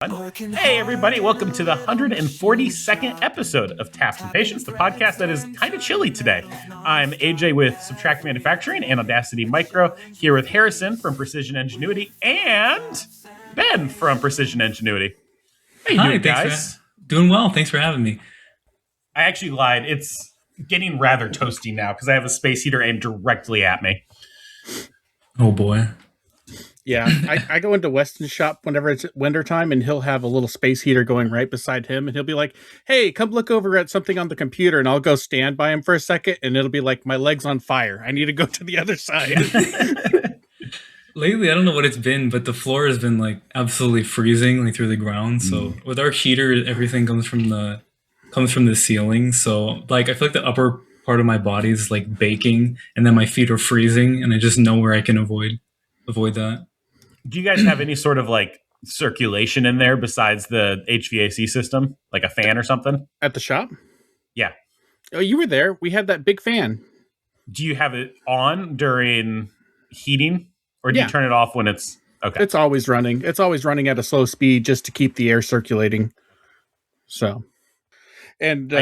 Hey, everybody, welcome to the 142nd episode of Taps and Patience, the podcast that is kind of chilly today. I'm AJ with Subtract Manufacturing and Audacity Micro, here with Harrison from Precision Ingenuity and Ben from Precision Ingenuity. How you doing, guys? Doing well. Thanks for having me. I actually lied. It's getting rather toasty now because I have a space heater aimed directly at me. Oh, boy. Yeah, I go into Weston's shop whenever it's winter time, and he'll have a little space heater going right beside him, and he'll be like, "Hey, come look over at something on the computer," and I'll go stand by him for a second, and it'll be like, "My leg's on fire. I need to go to the other side." Lately, I don't know what it's been, but the floor has been like absolutely freezing, like through the ground. So with our heater, everything comes from the ceiling. So like I feel like the upper part of my body is like baking, and then my feet are freezing, and I just know where I can avoid that. Do you guys have any sort of like circulation in there besides the HVAC system, like a fan or something? At the shop? Yeah. Oh, you were there. We had that big fan. Do you have it on during heating, or do you turn it off when it's okay? It's always running. It's always running at a slow speed just to keep the air circulating. So, and go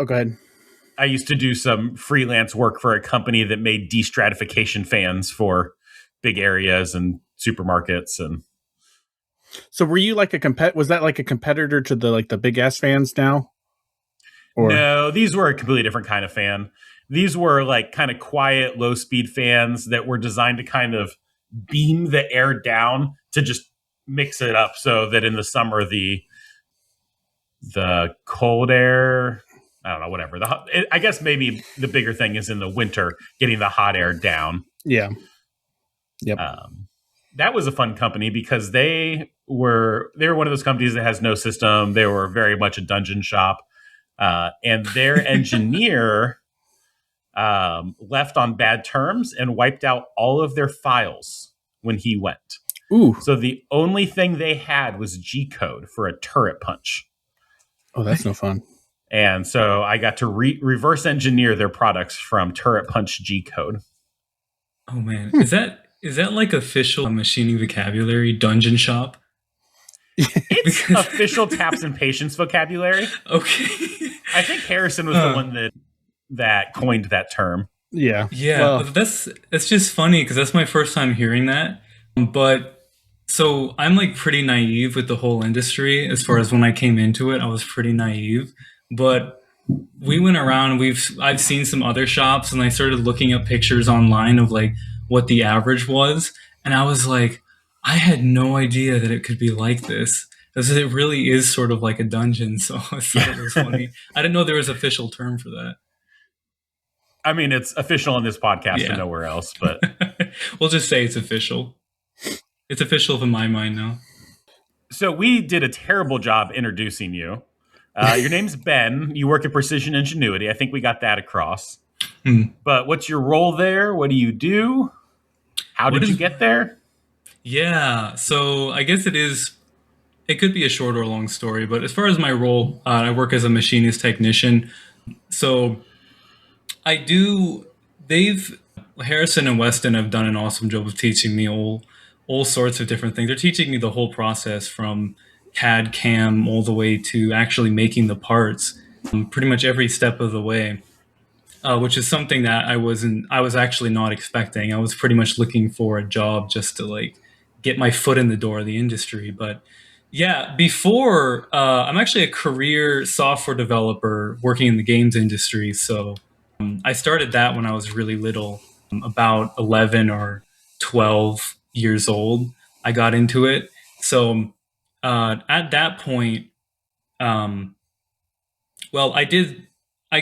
ahead. I used to do some freelance work for a company that made destratification fans for big areas and supermarkets. And so were you like was that like a competitor to the big ass fans now? Or? No, these were a completely different kind of fan. These were like kind of quiet, low speed fans that were designed to kind of beam the air down to just mix it up so that in the summer, the cold air, I don't know, whatever. I guess maybe the bigger thing is in the winter, getting the hot air down. Yeah. Yep. That was a fun company because they were one of those companies that has no system. They were very much a dungeon shop, and their engineer left on bad terms and wiped out all of their files when he went. Ooh! So the only thing they had was G code for a turret punch. Oh, that's no fun. And so I got to reverse engineer their products from turret punch G code. Oh man, is that like official machining vocabulary, dungeon shop? It's official Taps and Patience vocabulary. Okay. I think Harrison was the one that coined that term. Yeah. Yeah. Well, that's just funny because that's my first time hearing that. But so I'm like pretty naive with the whole industry. As far as when I came into it, I was pretty naive. But we went around, I've seen some other shops, and I started looking up pictures online of like what the average was. And I was like, I had no idea that it could be like this. Because it really is sort of like a dungeon. So I thought it was funny. I didn't know there was an official term for that. I mean, it's official on this podcast and nowhere else, but we'll just say it's official. It's official in my mind now. So we did a terrible job introducing you. Your name's Ben. You work at Precision Ingenuity. I think we got that across. But what's your role there? What do you do? How did you get there? Yeah, so I guess it could be a short or long story, but as far as my role, I work as a machinist technician. So Harrison and Weston have done an awesome job of teaching me all sorts of different things. They're teaching me the whole process from CAD, CAM, all the way to actually making the parts, pretty much every step of the way, which is something that I was actually not expecting. I was pretty much looking for a job just to like get my foot in the door of the industry. But yeah, before I'm actually a career software developer working in the games industry. So I started that when I was really little, about 11 or 12 years old. I got into it. So at that point, I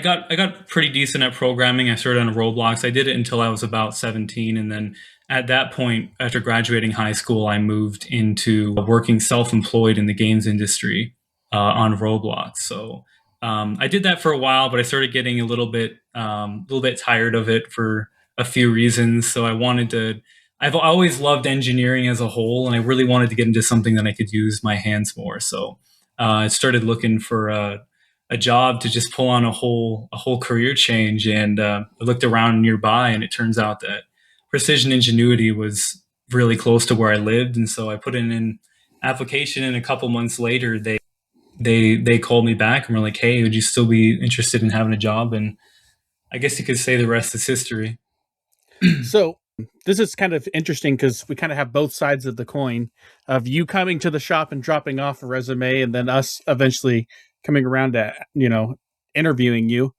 got pretty decent at programming. I started on Roblox. I did it until I was about 17. And then at that point, after graduating high school, I moved into working self-employed in the games industry on Roblox. So I did that for a while, but I started getting a little bit tired of it for a few reasons. So I've always loved engineering as a whole, and I really wanted to get into something that I could use my hands more. So I started looking for a job to just pull on a whole career change. And I looked around nearby, and it turns out that Precision Ingenuity was really close to where I lived. And so I put in application, and a couple months later, they called me back and were like, "Hey, would you still be interested in having a job?" And I guess you could say the rest is history. So this is kind of interesting because we kind of have both sides of the coin of you coming to the shop and dropping off a resume, and then us eventually coming around to interviewing you.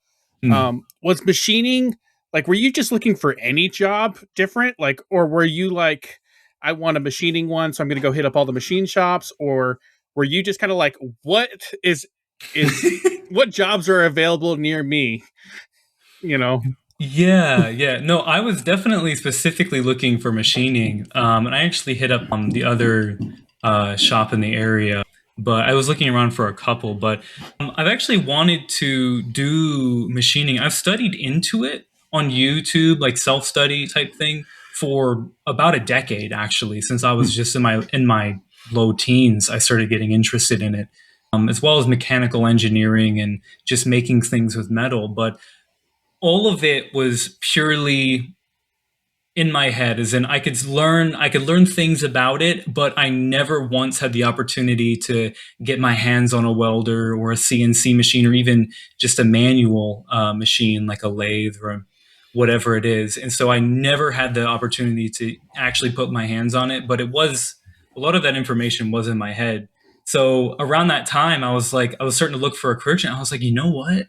Was machining like, were you just looking for any job different, like, or were you like, I want a machining one, so I'm going to go hit up all the machine shops, or were you just kind of like, what is what jobs are available near me? You know. Yeah. No, I was definitely specifically looking for machining, and I actually hit up the other shop in the area, but I was looking around for a couple. But I've actually wanted to do machining. I've studied into it on YouTube, like self study type thing, for about a decade actually. Since I was just in my low teens, I started getting interested in it, as well as mechanical engineering and just making things with metal, but all of it was purely in my head, as in I could learn things about it, but I never once had the opportunity to get my hands on a welder or a CNC machine, or even just a manual machine like a lathe or whatever it is. And so I never had the opportunity to actually put my hands on it, but it was a lot of that information was in my head. So around that time, I was starting to look for a career change. I was like, you know what?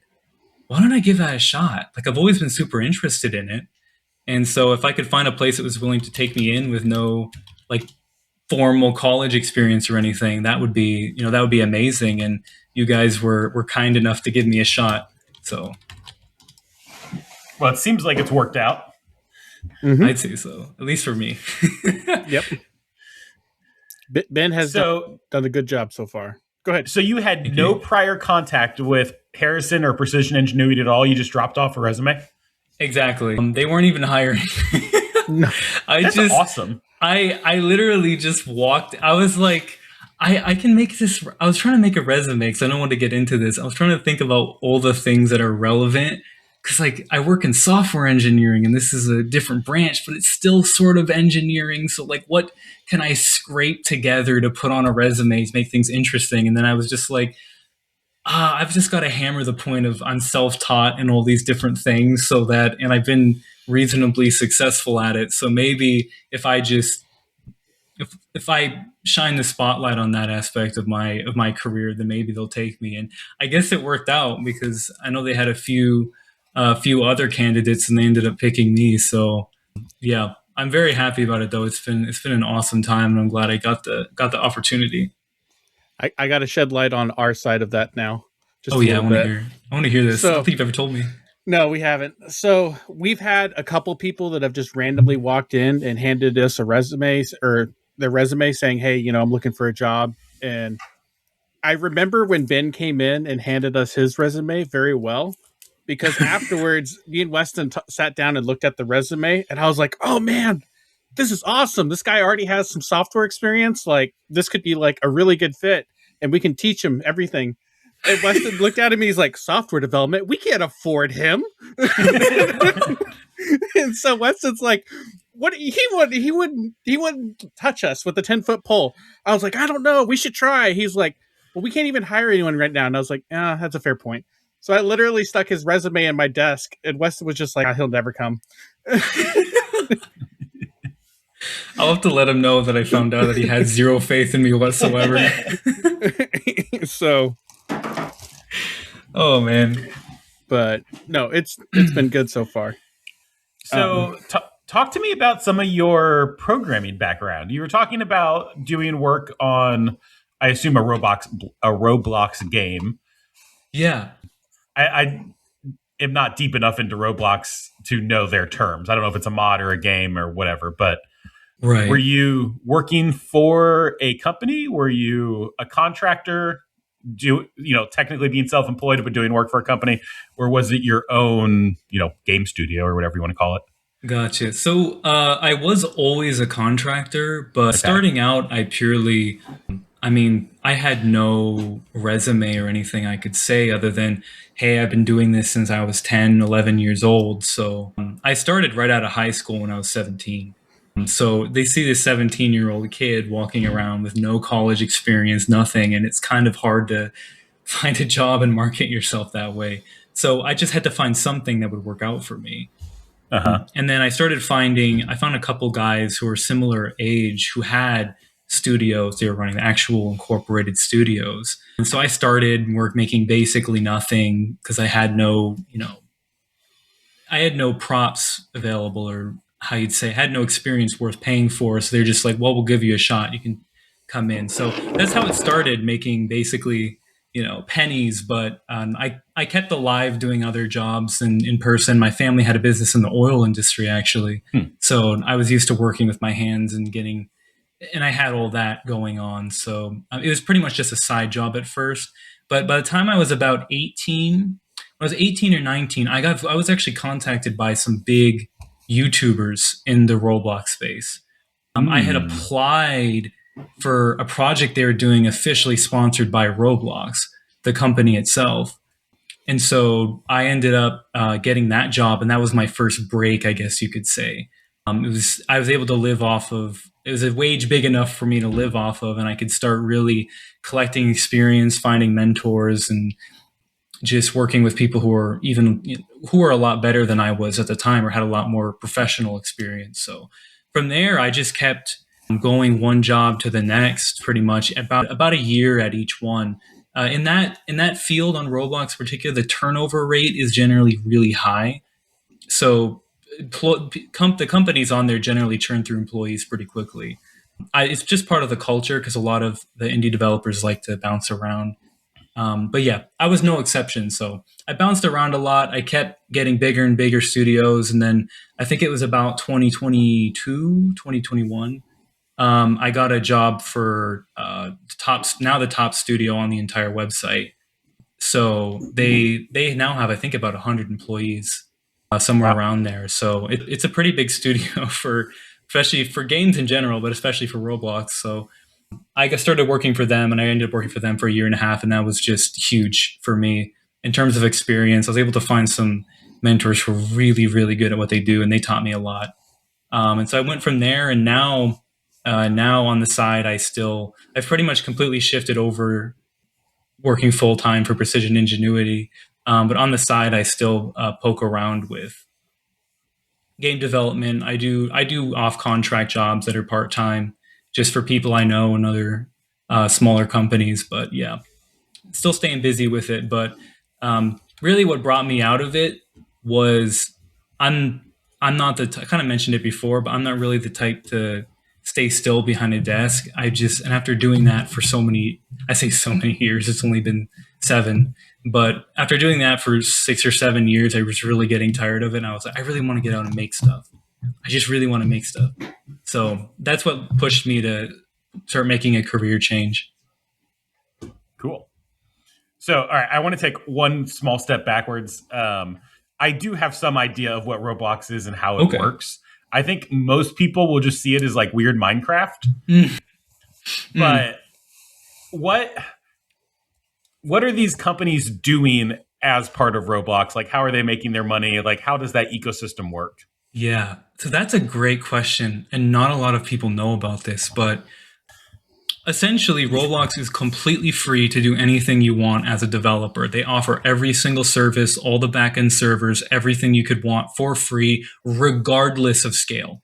Why don't I give that a shot? Like, I've always been super interested in it. And so if I could find a place that was willing to take me in with no like formal college experience or anything, that would be amazing. And you guys were kind enough to give me a shot. So Well, it seems like it's worked out. I'd say so, at least for me. Yep. Ben has done a good job so far. Go ahead. So you had no prior contact with Harrison or Precision Ingenuity at all? You just dropped off a resume? Exactly. They weren't even hiring. No. That's awesome. I literally just walked. I was like, I can make this. I was trying to make a resume because I don't want to get into this. I was trying to think about all the things that are relevant, because like I work in software engineering and this is a different branch, but it's still sort of engineering. So like, what can I scrape together to put on a resume to make things interesting? And then I was just like, I've just got to hammer the point of I'm self-taught in all these different things, and I've been reasonably successful at it. So maybe if I shine the spotlight on that aspect of my career, then maybe they'll take me. And I guess it worked out because I know they had a few other candidates and they ended up picking me. So yeah, I'm very happy about it though. It's been an awesome time, and I'm glad I got the opportunity. I got to shed light on our side of that now. I want to hear this. I don't think you've ever told me. No, we haven't. So we've had a couple people that have just randomly walked in and handed us a resume, or their resume saying, hey, I'm looking for a job. And I remember when Ben came in and handed us his resume very well, because afterwards me and Weston sat down and looked at the resume, and I was like, oh man, this is awesome. This guy already has some software experience. Like, this could be like a really good fit, and we can teach him everything. And Weston looked at him, he's like, software development? We can't afford him. And so Weston's like, what? He wouldn't touch us with a 10-foot pole. I was like, I don't know. We should try. He's like, well, we can't even hire anyone right now. And I was like, that's a fair point. So I literally stuck his resume in my desk, and Weston was just like, he'll never come. I'll have to let him know that I found out that he had zero faith in me whatsoever. So, oh man, but no, it's been good so far. So, talk to me about some of your programming background. You were talking about doing work on, I assume, a Roblox game. Yeah, I am not deep enough into Roblox to know their terms. I don't know if it's a mod or a game or whatever, but. Right. Were you working for a company? Were you a contractor? Technically being self-employed but doing work for a company, or was it your own, game studio or whatever you want to call it? Gotcha. So I was always a contractor, but starting out, I had no resume or anything I could say other than, hey, I've been doing this since I was 10, 11 years old. So I started right out of high school when I was 17. So they see this 17-year-old kid walking around with no college experience, nothing, and it's kind of hard to find a job and market yourself that way. So I just had to find something that would work out for me. Uh-huh. And then I found a couple guys who were similar age who had studios. They were running actual incorporated studios. And so I started making basically nothing because I had no props available, or how you'd say, I had no experience worth paying for. So they're just like, well, we'll give you a shot. You can come in. So that's how it started, making basically, pennies. But I kept alive doing other jobs and in person. My family had a business in the oil industry, actually. So I was used to working with my hands and I had all that going on. So it was pretty much just a side job at first. But by the time I was about 18, I was 18 or 19, I was actually contacted by some big YouTubers in the Roblox space. I had applied for a project they were doing officially sponsored by Roblox, the company itself. And so I ended up getting that job, and that was my first break, I guess you could say. I was able to live off of, it was a wage big enough for me to live off of, and I could start really collecting experience, finding mentors, and just working with people who were a lot better than I was at the time, or had a lot more professional experience. So from there, I just kept going one job to the next, pretty much about a year at each one. In that field on Roblox, in particular, the turnover rate is generally really high. So the companies on there generally churn through employees pretty quickly. It's just part of the culture because a lot of the indie developers like to bounce around. But yeah, I was no exception. So I bounced around a lot. I kept getting bigger and bigger studios. And then I think it was about 2022, 2021. I got a job for the top studio on the entire website. So they now have, I think, about 100 employees, somewhere around there. So it's a pretty big studio especially for games in general, but especially for Roblox. So I started working for them, and I ended up working for them for a year and a half, and that was just huge for me in terms of experience. I was able to find some mentors who were really, really good at what they do, and they taught me a lot. And so I went from there, and now on the side, I've pretty much completely shifted over working full time for Precision Ingenuity. But on the side, I still poke around with game development. I do off contract jobs that are part time, just for people I know and other smaller companies. But yeah, still staying busy with it. But really, what brought me out of it was I'm not I kind of mentioned it before, but I'm not really the type to stay still behind a desk. And after doing that for I say so many years, it's only been 7. But after doing that for 6 or 7 years, I was really getting tired of it. And I was like, I really want to get out and make stuff. I just really want to make stuff. So that's what pushed me to start making a career change. Cool. So, all right, I want to take one small step backwards. I do have some idea of what Roblox is and how it works. I think most people will just see it as like weird Minecraft. But what are these companies doing as part of Roblox? Like, how are they making their money? Like, how does that ecosystem work? Yeah, so that's a great question, and not a lot of people know about this, but essentially, Roblox is completely free to do anything you want as a developer. They offer every single service, all the backend servers, everything you could want for free, regardless of scale.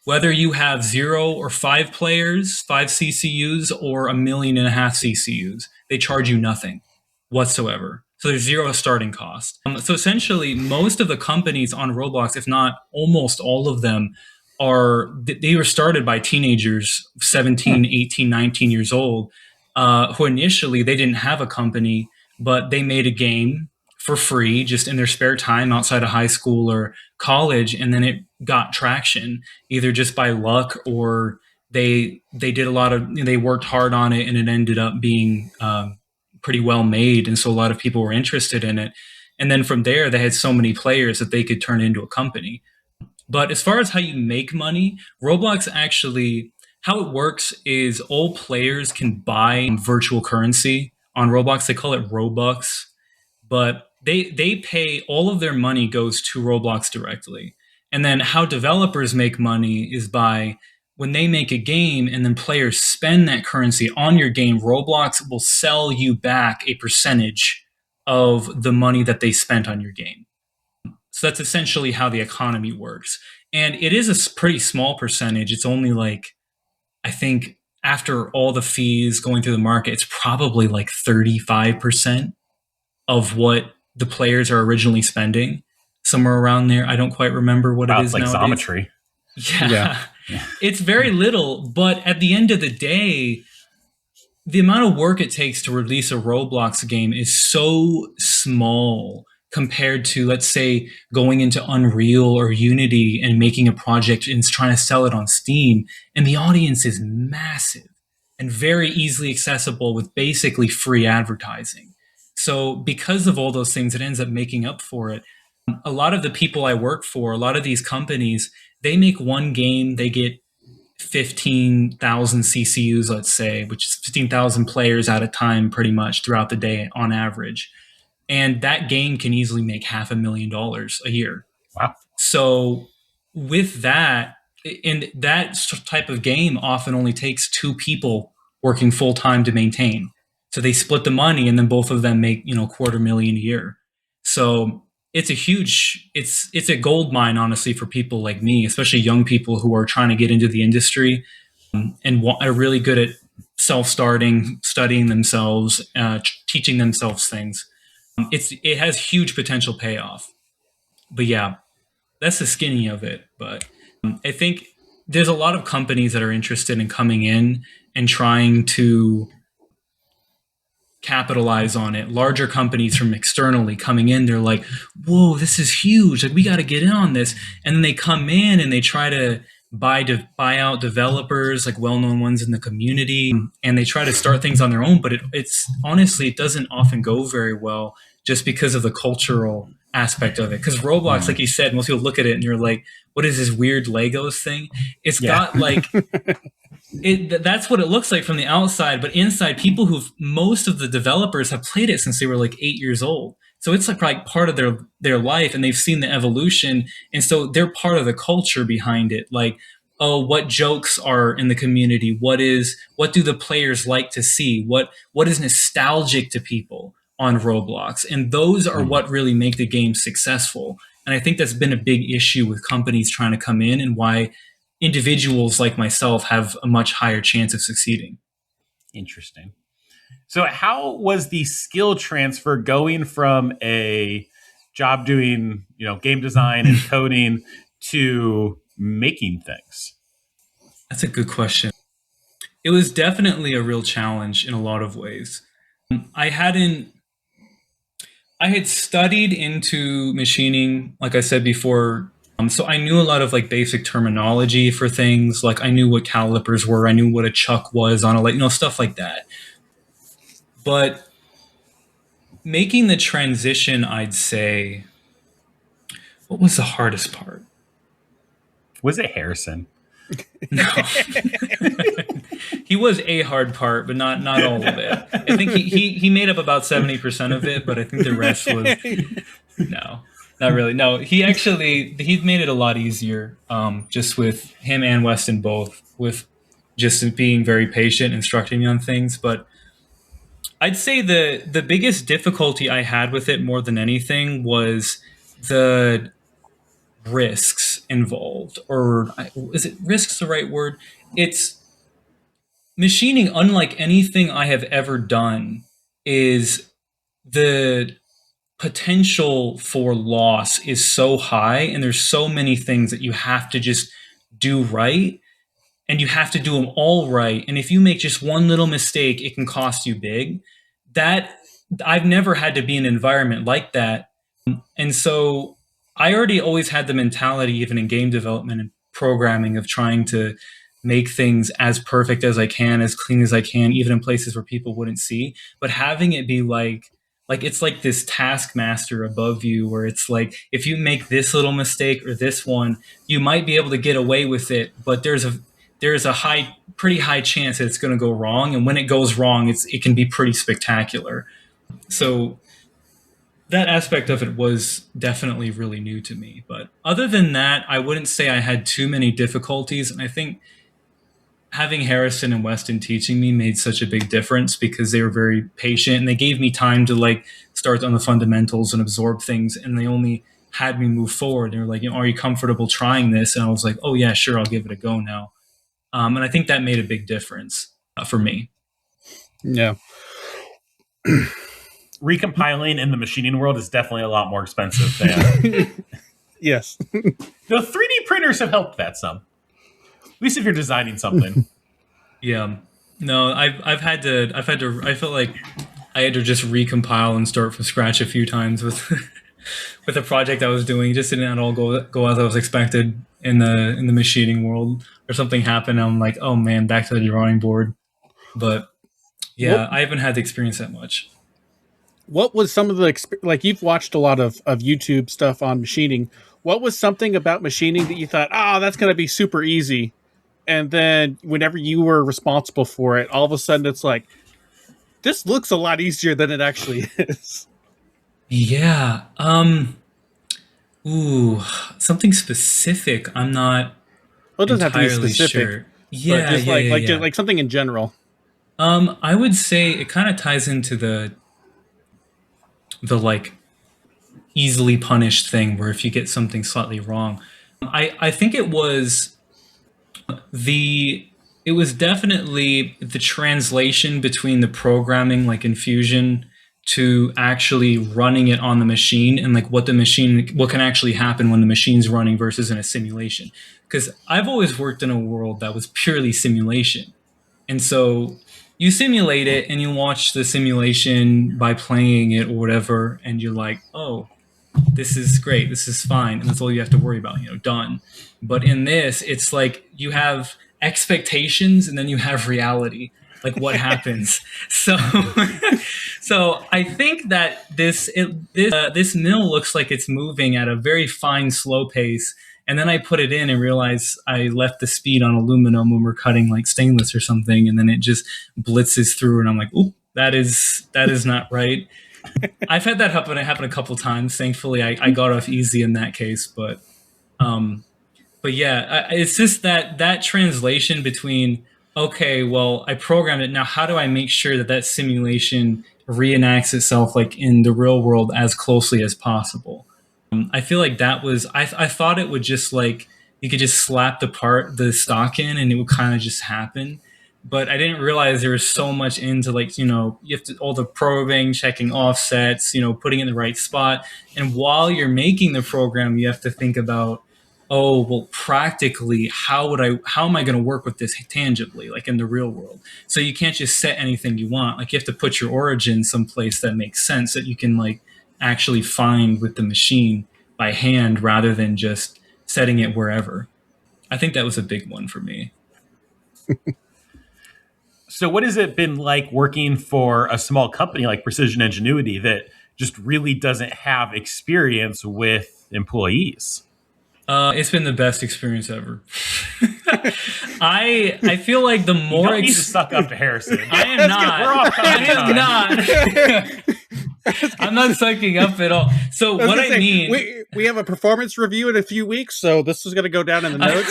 Whether you have 0 or 5 players, 5 CCUs, or 1.5 million CCUs, they charge you nothing whatsoever. So there's 0 starting cost. So essentially, most of the companies on Roblox, if not almost all of them, they were started by teenagers, 17, 18, 19 years old, who initially they didn't have a company, but they made a game for free, just in their spare time outside of high school or college, and then it got traction, either just by luck or they did they worked hard on it, and it ended up being pretty well made, and so a lot of people were interested in it. And then from there, they had so many players that they could turn into a company. But as far as how you make money, Roblox actually, how it works is all players can buy virtual currency on Roblox. They call it Robux, but they pay, all of their money goes to Roblox directly. And then how developers make money is by when they make a game and then players spend that currency on your game, Roblox will sell you back a percentage of the money that they spent on your game. So that's essentially how the economy works. And it is a pretty small percentage. It's only like, I think after all the fees going through the market, it's probably like 35% of what the players are originally spending, somewhere around there. I don't quite remember what it is like nowadays. Xometry. Yeah. It's very little, but at the end of the day, the amount of work it takes to release a Roblox game is so small compared to, let's say, going into Unreal or Unity and making a project and trying to sell it on Steam. And the audience is massive and very easily accessible with basically free advertising. So because of all those things, it ends up making up for it. A lot of the people I work for, a lot of these companies, they make one game, they get 15,000 CCUs, let's say, which is 15,000 players at a time pretty much throughout the day on average. And that game can easily make $500,000 a year. Wow. So with that, and that type of game often only takes 2 people working full time to maintain. So they split the money and then both of them make, $250,000 a year. So it's a gold mine, honestly, for people like me, especially young people who are trying to get into the industry and are really good at self-starting, studying themselves, teaching themselves things. It has huge potential payoff. But yeah, that's the skinny of it. But I think there's a lot of companies that are interested in coming in and trying to capitalize on it. Larger companies from externally coming in, they're like, whoa, this is huge. Like, we got to get in on this. And then they come in and they try to buy out developers, like well-known ones in the community, and they try to start things on their own. But it's honestly, it doesn't often go very well just because of the cultural aspect of it. Because Roblox, like you said, most people look at it and you're like, what is this weird Legos thing? It's got like... that's what it looks like from the outside, but inside, most of the developers have played it since they were like 8 years old. So it's like probably part of their life, and they've seen the evolution. And so they're part of the culture behind it. Like, oh, what jokes are in the community? What do the players like to see? What is nostalgic to people on Roblox? And those are what really make the game successful. And I think that's been a big issue with companies trying to come in, and why individuals like myself have a much higher chance of succeeding. Interesting. So how was the skill transfer going from a job doing, game design and coding to making things? That's a good question. It was definitely a real challenge in a lot of ways. I had studied into machining, like I said before. So I knew a lot of like basic terminology for things. Like I knew what calipers were. I knew what a chuck was on a stuff like that. But making the transition, I'd say, what was the hardest part? Was it Harrison? No. He was a hard part, but not all of it. I think he made up about 70% of it, but I think the rest was no. Not really. No, he made it a lot easier, just with him and Weston both, with just being very patient, instructing me on things. But I'd say the biggest difficulty I had with it more than anything was the risks involved. Or is it risks the right word? It's machining, unlike anything I have ever done, is the potential for loss is so high, and there's so many things that you have to just do right, and you have to do them all right. And if you make just one little mistake, it can cost you big. That I've never had to be in an environment like that. And so I already always had the mentality, even in game development and programming, of trying to make things as perfect as I can, as clean as I can, even in places where people wouldn't see. But having it be like it's like this taskmaster above you, where it's like, if you make this little mistake or this one, you might be able to get away with it, but there's a pretty high chance that it's going to go wrong. And when it goes wrong, it can be pretty spectacular. So that aspect of it was definitely really new to me. But other than that, I wouldn't say I had too many difficulties. And I think having Harrison and Weston teaching me made such a big difference because they were very patient and they gave me time to like start on the fundamentals and absorb things. And they only had me move forward. They were like, are you comfortable trying this? And I was like, oh yeah, sure. I'll give it a go now. And I think that made a big difference for me. Yeah. Recompiling in the machining world is definitely a lot more expensive than Yes. the 3D printers have helped that some. At least if you're designing something. Yeah. No, I've had to I felt like I had to just recompile and start from scratch a few times with with a project I was doing. It just didn't at all go as I was expected in the machining world. Or something happened, and I'm like, oh man, back to the drawing board. But yeah, I haven't had to experience that much. What was some of the like you've watched a lot of YouTube stuff on machining? What was something about machining that you thought, that's going to be super easy, and then whenever you were responsible for it, all of a sudden it's like, this looks a lot easier than it actually is. Yeah. Ooh, something specific. I'm not Well, it doesn't have to be entirely specific, sure. but Yeah, just yeah, yeah, just yeah. like something in general. I would say it kind of ties into the like easily punished thing where if you get something slightly wrong, I think the it was definitely the translation between the programming like in Fusion to actually running it on the machine and like what can actually happen when the machine's running versus in a simulation. Because I've always worked in a world that was purely simulation. And so you simulate it and you watch the simulation by playing it or whatever, and you're like, oh, this is great, this is fine, and that's all you have to worry about, done. But in this, it's like you have expectations and then you have reality, like what happens. So so I think that this mill looks like it's moving at a very fine slow pace, and then I put it in and realize I left the speed on aluminum when we're cutting like stainless or something, and then it just blitzes through and I'm like, oop, that is not right. I've had that happen a couple times. Thankfully, I got off easy in that case. But yeah, it's just that translation between, okay, well, I programmed it. Now, how do I make sure that simulation reenacts itself like in the real world as closely as possible? I feel like that was, I thought it would just like, you could just slap the stock in and it would kind of just happen. But I didn't realize there was so much into like, you have to, all the probing, checking offsets, putting it in the right spot. And while you're making the program, you have to think about, oh, well, practically, how am I going to work with this tangibly, like in the real world? So you can't just set anything you want. Like you have to put your origin someplace that makes sense that you can like actually find with the machine by hand rather than just setting it wherever. I think that was a big one for me. So what has it been like working for a small company like Precision Ingenuity that just really doesn't have experience with employees? It's been the best experience ever. I feel like the more you don't need to suck up to Harrison. I am not. I am not. I'm not sucking up at all. So what I mean, we have a performance review in a few weeks, so this is going to go down in the notes.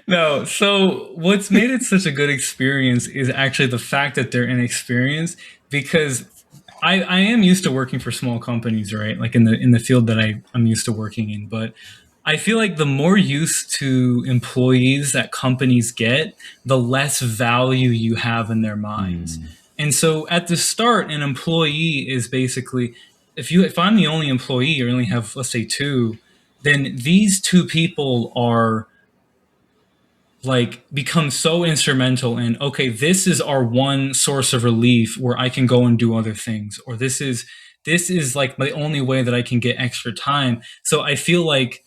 No, so what's made it such a good experience is actually the fact that they're inexperienced, because I am used to working for small companies, right? Like in the field that I'm used to working in. But I feel like the more used to employees that companies get, the less value you have in their minds. And so at the start, an employee is basically, if I'm the only employee or only have, let's say, two, then these two people are like become so instrumental in, okay, this is our one source of relief where I can go and do other things, or this is like the only way that I can get extra time. So I feel like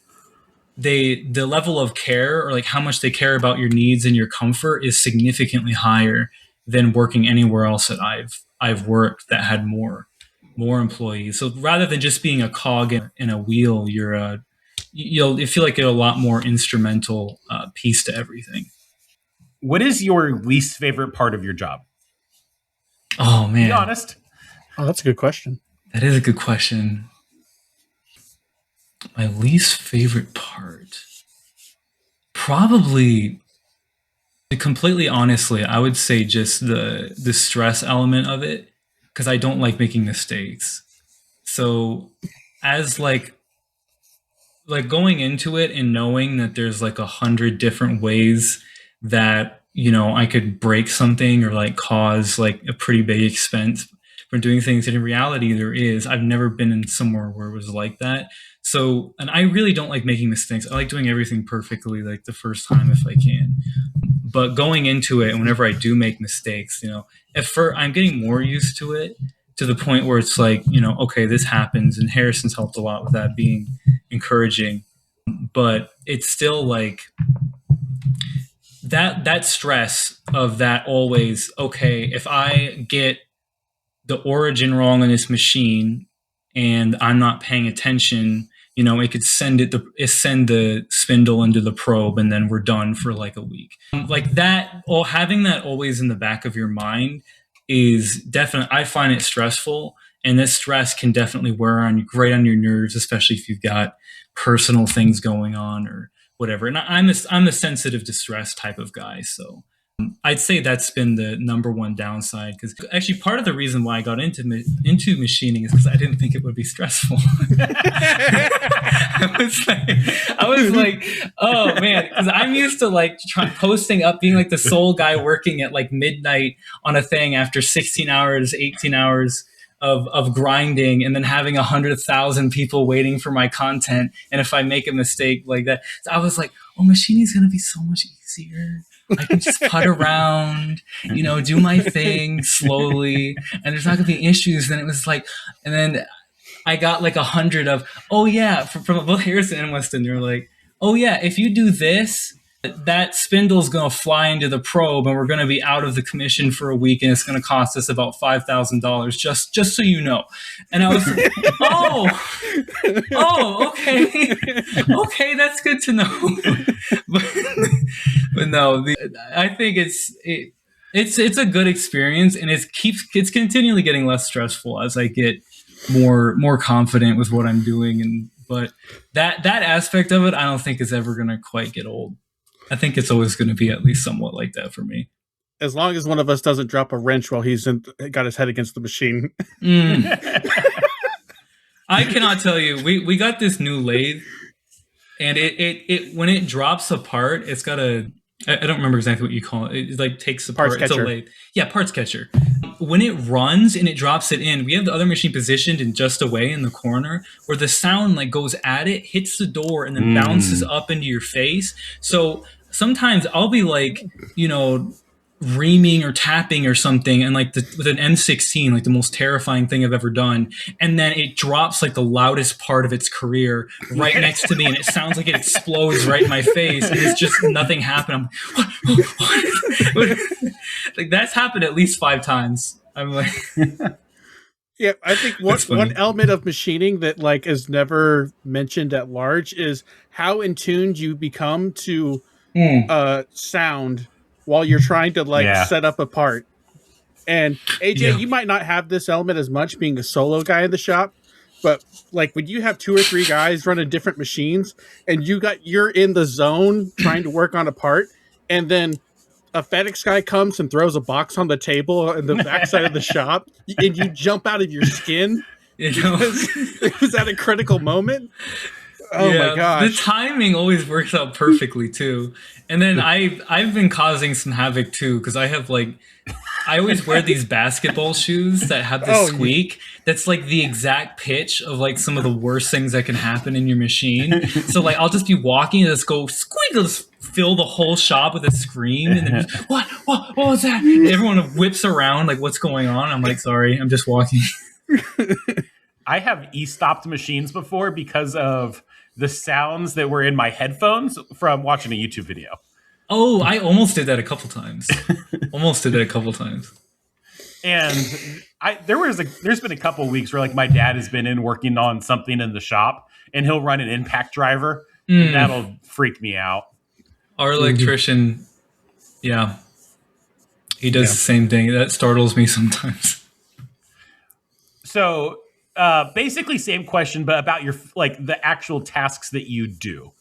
the level of care, or like how much they care about your needs and your comfort, is significantly higher than working anywhere else that I've worked that had more employees. So rather than just being a cog in a wheel, you feel like you're a lot more instrumental piece to everything. What is your least favorite part of your job? Oh man, be honest. Oh, that's a good question. That is a good question. My least favorite part, probably, completely honestly, I would say just the stress element of it, because I don't like making mistakes. So, as like going into it and knowing that there's like 100 different ways that I could break something or like cause like a pretty big expense from doing things, and in reality I've never been in somewhere where it was like that. So, and I really don't like making mistakes. I like doing everything perfectly like the first time if I can. But going into it, and whenever I do make mistakes, at first I'm getting more used to it, to the point where it's like, okay, this happens, and Harrison's helped a lot with that, being encouraging. But it's still like that stress of that always, okay, if I get the origin wrong on this machine and I'm not paying attention, it could send the spindle into the probe, and then we're done for like a week. Like that, or having that always in the back of your mind is definitely, I find it stressful, and this stress can definitely wear on you, right on your nerves, especially if you've got personal things going on or whatever. And I'm a sensitive to stress type of guy, so I'd say that's been the number one downside. Because actually, part of the reason why I got into machining is because I didn't think it would be stressful. I was like, oh man, because I'm used to like posting up, being like the sole guy working at like midnight on a thing after 16 hours, 18 hours of grinding, and then having 100,000 people waiting for my content. And if I make a mistake like that, so I was like, oh, machining is going to be so much easier. I can just putt around, do my thing slowly, and there's not going to be issues. And it was like, and then I got like 100 of, oh yeah, from both Harrison and Weston. They're like, oh yeah, if you do this, that spindle's going to fly into the probe, and we're going to be out of the commission for a week, and it's going to cost us about $5,000, just so you know. And I was like, okay, that's good to know. but no, I think it's a good experience, and it's continually getting less stressful as I get more confident with what I'm doing. But that aspect of it, I don't think is ever going to quite get old. I think it's always going to be at least somewhat like that for me. As long as one of us doesn't drop a wrench while he's got his head against the machine. I cannot tell you. We got this new lathe, and it when it drops apart, it's got I don't remember exactly what you call it. It like takes apart. Parts catcher. It's a lathe. Yeah, parts catcher. When it runs and it drops it in, we have the other machine positioned in just a way in the corner where the sound like goes at it, hits the door, and then bounces up into your face. So sometimes I'll be like, reaming or tapping or something, and like with an M16, like the most terrifying thing I've ever done, and then it drops like the loudest part of its career right next to me, and it sounds like it explodes right in my face, and it's just nothing happened. I'm like, what? Like that's happened at least 5 times. I'm like, yeah, I think one element of machining that like is never mentioned at large is how in tune you become to sound while you're trying to set up a part. And AJ, you might not have this element as much being a solo guy in the shop, but like when you have 2 or 3 guys running different machines and you're in the zone trying to work on a part, and then a FedEx guy comes and throws a box on the table in the backside of the shop, and you jump out of your skin because it was at a critical moment. Oh my gosh. The timing always works out perfectly too. And then I've been causing some havoc too, because I always wear these basketball shoes that have this squeak that's like the exact pitch of like some of the worst things that can happen in your machine. So like I'll just be walking and just go squeak, it'll just fill the whole shop with a scream, and then just, what was that? And everyone whips around like, what's going on? I'm like, sorry, I'm just walking. I have e-stopped machines before because of the sounds that were in my headphones from watching a YouTube video. Oh, I almost did that a couple times. And there's been a couple of weeks where like my dad has been in working on something in the shop, and he'll run an impact driver, and that'll freak me out. Our electrician, he does the same thing. That startles me sometimes. So basically same question, but about your like the actual tasks that you do.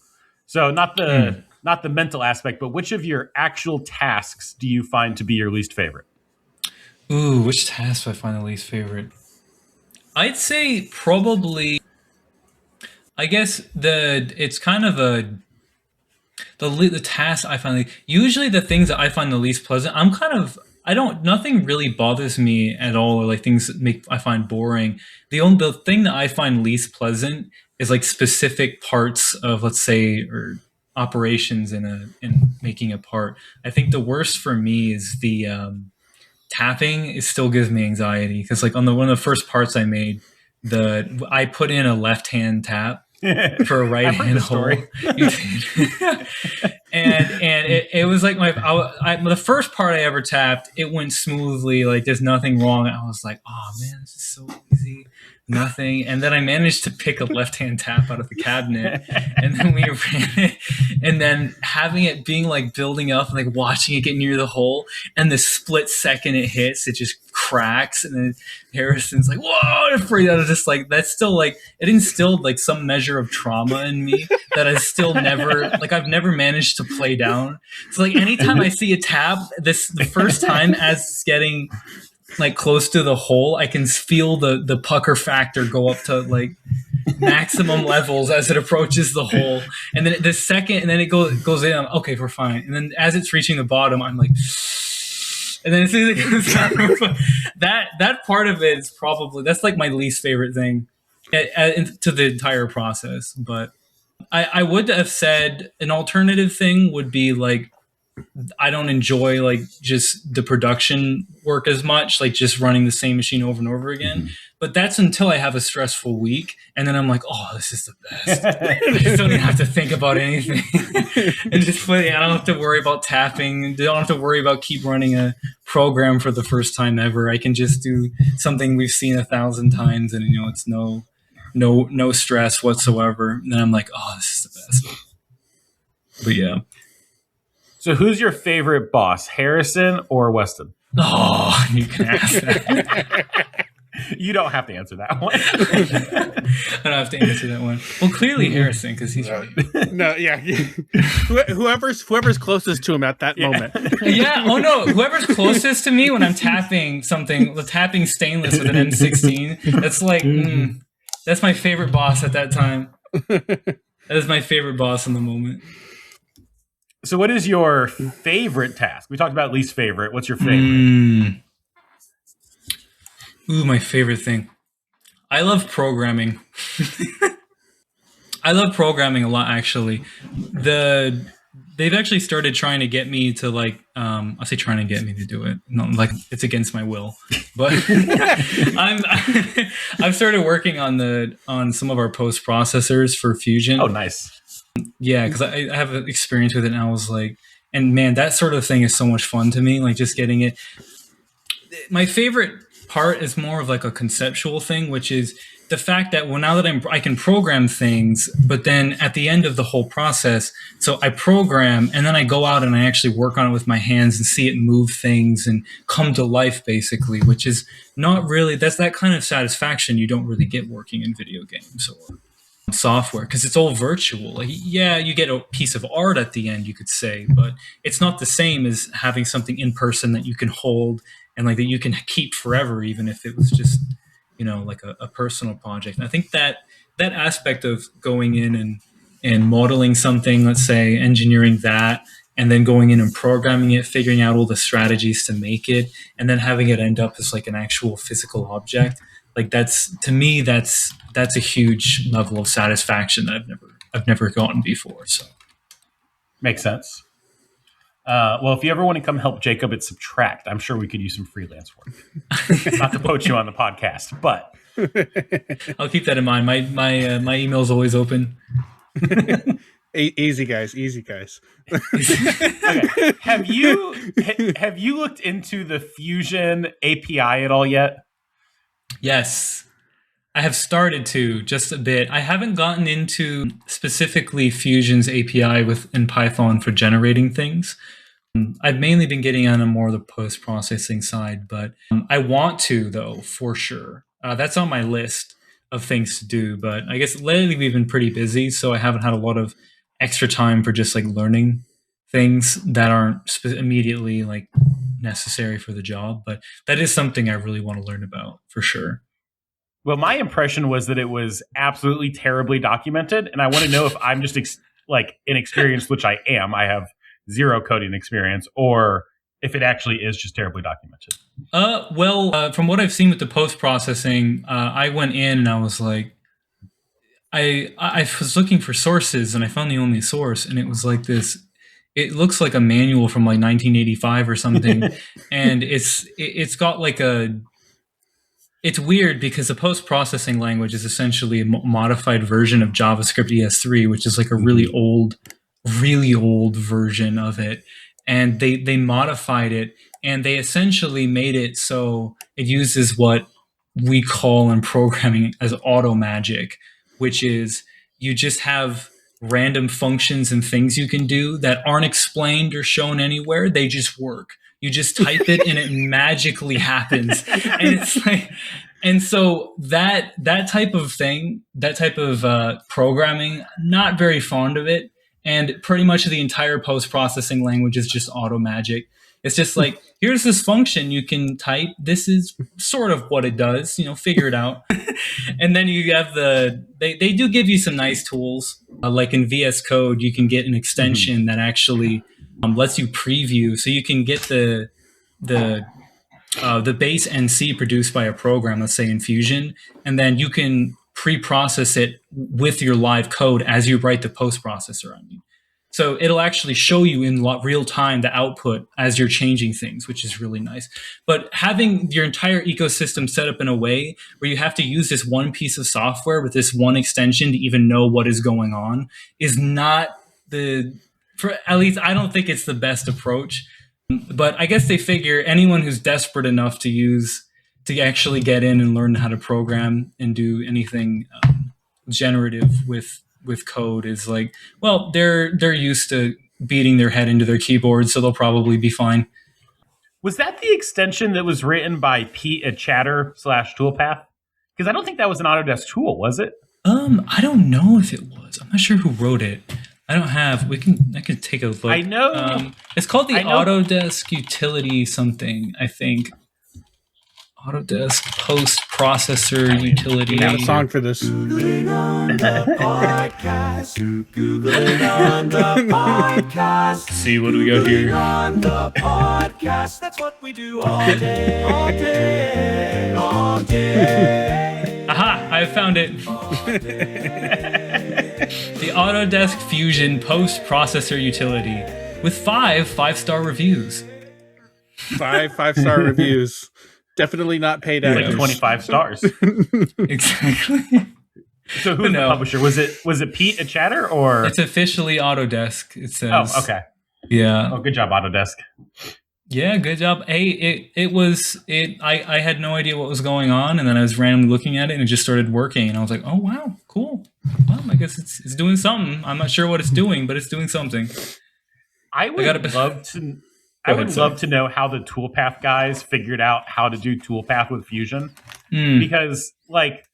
So not the mental aspect, but which of your actual tasks do you find to be your least favorite? Ooh, which task do I find the least favorite? I'd say probably. I guess it's kind of the tasks I find usually the things that I find the least pleasant. I don't nothing really bothers me at all, or like things that make I find boring. The thing that I find least pleasant is like specific parts of, let's say, or operations in making a part. I think the worst for me is the tapping. It still gives me anxiety because like on the one of the first parts I made, I put in a left hand tap for a right hand hole. and it was like the first part I ever tapped, it went smoothly, like there's nothing wrong. I was like, oh man, this is so easy, nothing. And then I managed to pick a left hand tap out of the cabinet, and then we ran it, and then having it being like building up and like watching it get near the hole, and the split second it hits, it just cracks, and then Harrison's like, whoa, I'm afraid out of just like that's still like it instilled like some measure of trauma in me that I still never like I've never managed to play down. So like anytime I see a tap, the first time as it's getting like close to the hole, I can feel the pucker factor go up to like maximum levels as it approaches the hole, and then the second, and then it goes in. I'm, okay, we're fine. And then as it's reaching the bottom, I'm like, and then as soon as it goes down, that part of it is probably that's like my least favorite thing to the entire process. But I would have said an alternative thing would be like I don't enjoy like just the production work as much, like just running the same machine over and over again. Mm-hmm. But that's until I have a stressful week, and then I'm like, oh, this is the best. I just don't even have to think about anything, and just I don't have to worry about tapping. Don't have to worry about keep running a program for the first time ever. I can just do something we've seen 1,000 times, and it's no stress whatsoever. And then I'm like, oh, this is the best. But yeah. So who's your favorite boss, Harrison or Weston? Oh, you can ask that. You don't have to answer that one. I don't have to answer that one. Well, clearly Harrison, because he's right. No, yeah. Whoever's closest to him at that moment. Yeah. Oh no, whoever's closest to me when I'm tapping something, tapping stainless with an M16. That's like, that's my favorite boss at that time. That is my favorite boss in the moment. So what is your favorite task? We talked about least favorite. What's your favorite? Ooh, my favorite thing. I love programming. I love programming a lot, actually. They've actually started trying to get me to like, I say trying to get me to do it. Not like it's against my will, but I've started working on some of our post processors for Fusion. Oh, nice. Yeah, because I have experience with it, and I was like, and man, that sort of thing is so much fun to me. Like just getting it. My favorite part is more of like a conceptual thing, which is the fact that now that I can program things, but then at the end of the whole process, so I program and then I go out and I actually work on it with my hands and see it move things and come to life, basically, which is not really that's that kind of satisfaction you don't really get working in video games or software because it's all virtual. Like, yeah, you get a piece of art at the end, you could say, but it's not the same as having something in person that you can hold and like that you can keep forever, even if it was just like a personal project. And I think that aspect of going in and modeling something, let's say engineering that, and then going in and programming it, figuring out all the strategies to make it, and then having it end up as like an actual physical object. Like that's a huge level of satisfaction that I've never gotten before. So makes sense. Well, if you ever want to come help Jacob at Subtract, I'm sure we could use some freelance work. Not to poach you on the podcast, but I'll keep that in mind. My email is always open. Easy guys. Okay. Have you looked into the Fusion API at all yet? Yes. I have started to just a bit. I haven't gotten into specifically Fusion's API in Python for generating things. I've mainly been getting on a more of the post-processing side, but I want to, though, for sure. That's on my list of things to do. But I guess lately we've been pretty busy, so I haven't had a lot of extra time for just like learning things that aren't immediately like necessary for the job. But that is something I really want to learn about for sure. Well, my impression was that it was absolutely terribly documented, and I want to know if I'm just inexperienced, which I am. I have zero coding experience, or if it actually is just terribly documented. From what I've seen with the post processing, I went in and I was like, I was looking for sources, and I found the only source, and it was like this. It looks like a manual from like 1985 or something, and it's got like a. It's weird because the post-processing language is essentially a modified version of JavaScript ES3, which is like a really old version of it. And they modified it, and they essentially made it so it uses what we call in programming as auto magic, which is you just have random functions and things you can do that aren't explained or shown anywhere. They just work. You just type it and it magically happens. And it's like, and so that type of thing, that type of programming, not very fond of it. And pretty much the entire post-processing language is just auto magic. It's just like, here's this function you can type. This is sort of what it does, figure it out. And then you have they do give you some nice tools. Like in VS Code, you can get an extension that actually lets you preview. So you can get the base NC produced by a program, let's say in Fusion, and then you can pre-process it with your live code as you write the post-processor. So it'll actually show you in real time the output as you're changing things, which is really nice. But having your entire ecosystem set up in a way where you have to use this one piece of software with this one extension to even know what is going on is not at least I don't think it's the best approach. But I guess they figure anyone who's desperate enough to actually get in and learn how to program and do anything generative with code is like, well, they're used to beating their head into their keyboard, so they'll probably be fine. Was that the extension that was written by Pete at Chatter/Toolpath? Because I don't think that was an Autodesk tool, was it? I don't know if it was. I'm not sure who wrote it. I don't have. I can take a look. I know. It's called the Autodesk Utility something, I think. Autodesk Post Processor Utility. We have a song for this. Googling on the podcast. Googling on the podcast. See, what do we got here? On the podcast. That's what we do all day. All day. All day. Aha! I found it. The Autodesk Fusion Post Processor Utility with 5 5-star reviews. 5 5-star reviews. Definitely not paid It's actors. like 25 stars. Exactly. So who's the publisher? Was it Pete at Chatter or? It's officially Autodesk. It says. Oh, okay. Yeah. Oh, good job, Autodesk. Yeah, good job. Hey, I had no idea what was going on, and then I was randomly looking at it, and it just started working, and I was like, oh wow, cool. Well, I guess it's doing something. I'm not sure what it's doing, but it's doing something. I would love to know how the Toolpath guys figured out how to do Toolpath with Fusion. Because, like,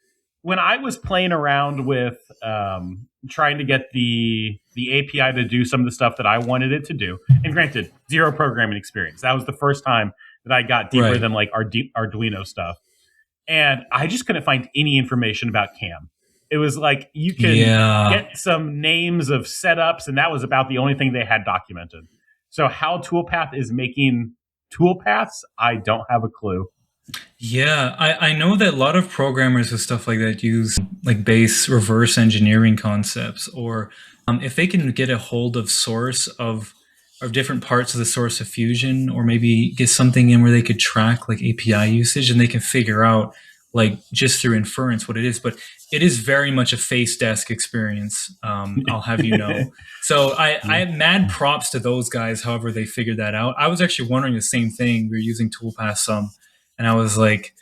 when I was playing around with trying to get the API to do some of the stuff that I wanted it to do, and granted, zero programming experience. That was the first time that I got deeper than, like, our Arduino stuff. And I just couldn't find any information about CAM. It was like you could get some names of setups, and that was about the only thing they had documented. So how Toolpath is making toolpaths, I don't have a clue. Yeah, I know that a lot of programmers with stuff like that use like base reverse engineering concepts, or if they can get a hold of source of different parts of the source of Fusion, or maybe get something in where they could track like API usage, and they can figure out like just through inference what it is. But it is very much a face desk experience. I'll have you know. So I have mad props to those guys. However, they figured that out. I was actually wondering the same thing. We were using Toolpath some, and I was like,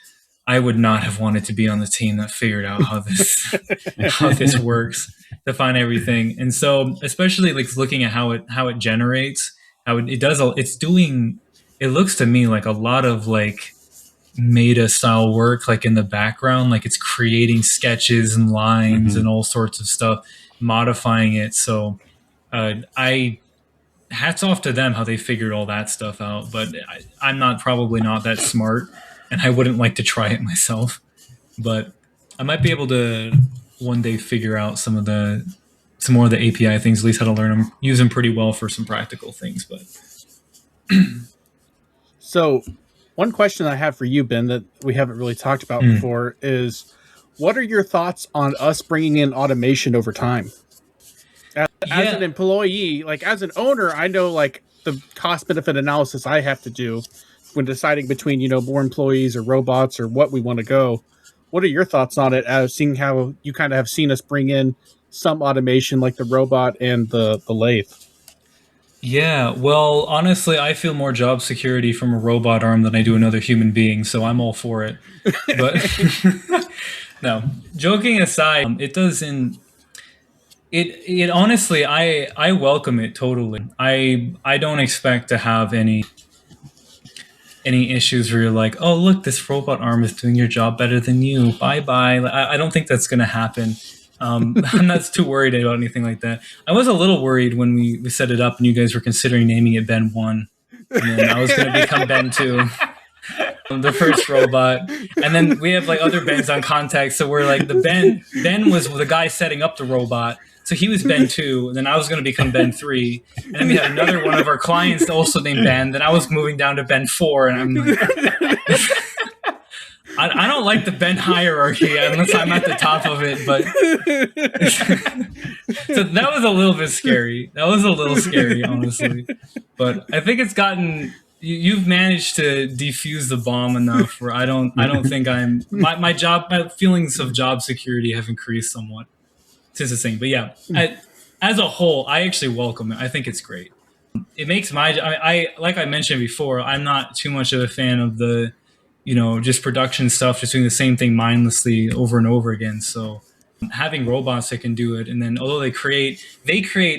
I would not have wanted to be on the team that figured out how this works to find everything. And so, especially like looking at how it generates, it does. It's doing. It looks to me like a lot of like meta style work, like in the background, like it's creating sketches and lines and all sorts of stuff, modifying it. So I hats off to them how they figured all that stuff out. But I'm probably not that smart, and I wouldn't like to try it myself. But I might be able to one day figure out some more of the API things, at least how to learn them, use them pretty well for some practical things. But so one question I have for you, Ben, that we haven't really talked about before is, what are your thoughts on us bringing in automation over time? As an employee, like as an owner, I know like the cost benefit analysis I have to do when deciding between, more employees or robots or what we want to go. What are your thoughts on it, as seeing how you kind of have seen us bring in some automation like the robot and the lathe? Yeah, well, honestly, I feel more job security from a robot arm than I do another human being, so I'm all for it. But no, joking aside, it doesn't. It honestly, I welcome it totally. I don't expect to have any issues where you're like, oh look, this robot arm is doing your job better than you. Bye bye. I don't think that's gonna happen. I'm not too worried about anything like that. I was a little worried when we set it up and you guys were considering naming it Ben 1. And then I was going to become Ben 2, the first robot. And then we have like other Bens on contact. So we're like, Ben was the guy setting up the robot. So he was Ben 2, and then I was going to become Ben 3. And then we had another one of our clients also named Ben. Then I was moving down to Ben 4, and I'm like... I don't like the Ben hierarchy unless I'm at the top of it, but so that was a little bit scary. That was a little scary, honestly. But I think it's gotten you've managed to defuse the bomb enough where I don't think my feelings of job security have increased somewhat since this thing. But yeah, as a whole, I actually welcome it. I think it's great. It makes I like I mentioned before, I'm not too much of a fan of the just production stuff, just doing the same thing mindlessly over and over again. So having robots that can do it, and then although they create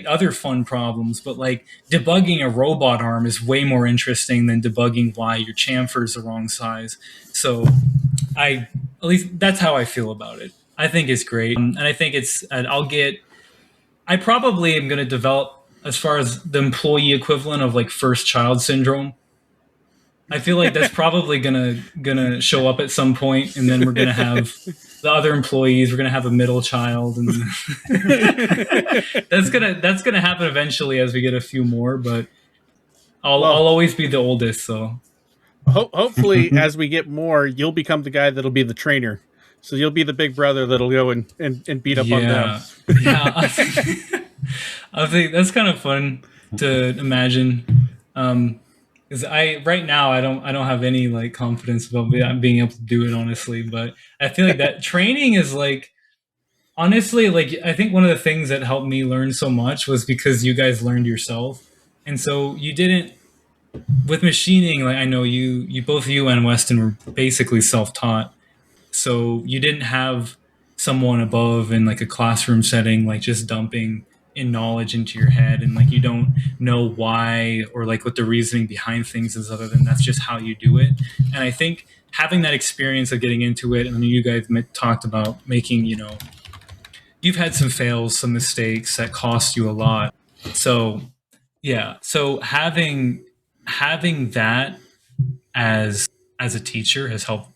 other fun problems, but like debugging a robot arm is way more interesting than debugging why your chamfer is the wrong size. So at least that's how I feel about it. I think it's great, and I think I probably am going to develop as far as the employee equivalent of like first child syndrome. I feel like that's probably gonna show up at some point, and then we're gonna have the other employees. We're gonna have a middle child, and that's gonna happen eventually as we get a few more. But I'll always be the oldest. So hopefully, as we get more, you'll become the guy that'll be the trainer. So you'll be the big brother that'll go and beat up on them. Yeah, I think that's kind of fun to imagine. Because right now I don't have any like confidence about being able to do it, honestly. But I feel like that training is like, honestly, like I think one of the things that helped me learn so much was because you guys learned yourself, and so you didn't with machining. Like I know you both you and Weston were basically self-taught, so you didn't have someone above in like a classroom setting, like just dumping in knowledge into your head, and like you don't know why or like what the reasoning behind things is, other than that's just how you do it. And I think having that experience of getting into it, and then you guys talked about making, you've had some fails, some mistakes that cost you a lot. So yeah, so having that as a teacher has helped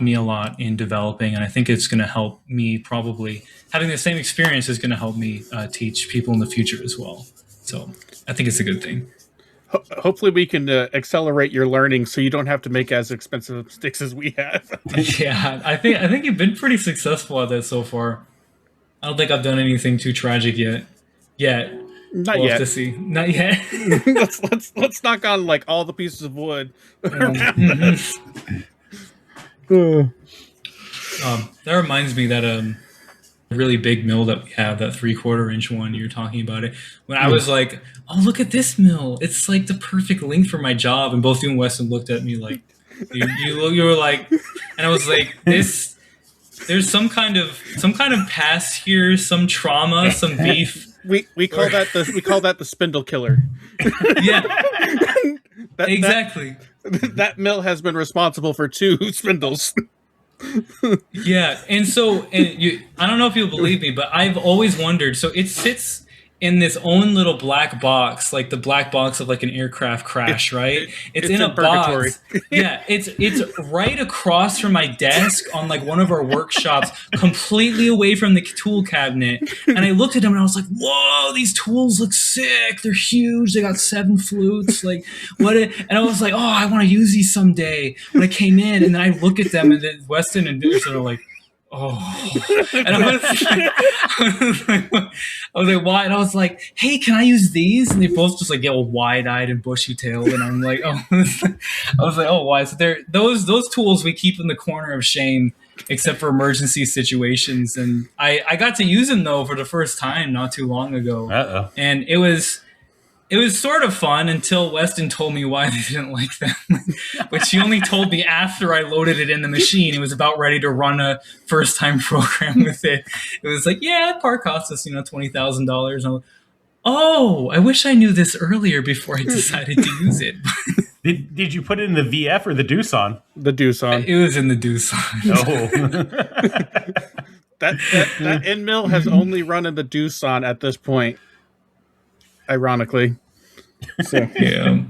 me a lot in developing, and I think it's going to help me. Probably having the same experience is going to help me teach people in the future as well. So I think it's a good thing. Hopefully we can accelerate your learning so you don't have to make as expensive mistakes as we have. Yeah, I think you've been pretty successful at that so far. I don't think I've done anything too tragic yet. Not we'll yet. Have to see. Not yet. let's knock on like all the pieces of wood. That reminds me that a really big mill that we have, that 3/4 inch one you're talking about it. When I was like, oh, look at this mill, it's like the perfect length for my job, and both you and Weston looked at me like you were like, and I was like, there's some kind of past here, some trauma, some beef. We call that the spindle killer. Yeah. Exactly. That mill has been responsible for 2 spindles. Yeah, and so I don't know if you'll believe me, but I've always wondered. So it sits in this own little black box, like the black box of like an aircraft crash, right? It's in a purgatory. box. Yeah, it's right across from my desk on like one of our workshops, completely away from the tool cabinet. And I looked at them and I was like, "Whoa, these tools look sick! They're huge. They got 7 flutes. Like what?" And I was like, "Oh, I want to use these someday." When I came in and then I look at them and then Weston and they're sort of like, "Oh," and I was like, why? And I was like, "Hey, can I use these?" And they both just like get all wide-eyed and bushy-tailed, and I'm like, "Oh," I was like, "Oh, why?" So they're those tools we keep in the corner of shame, except for emergency situations. And I got to use them though for the first time not too long ago, and it was sort of fun until Weston told me why they didn't like them, which he only told me after I loaded it in the machine. It was about ready to run a first-time program with it. It was like, yeah, that part cost us, $20,000. Oh, I wish I knew this earlier before I decided to use it. Did you put it in the VF or the Doosan? The Doosan. It was in the Doosan. Oh. that end mill has only run in the Doosan at this point. Ironically. So. Yeah.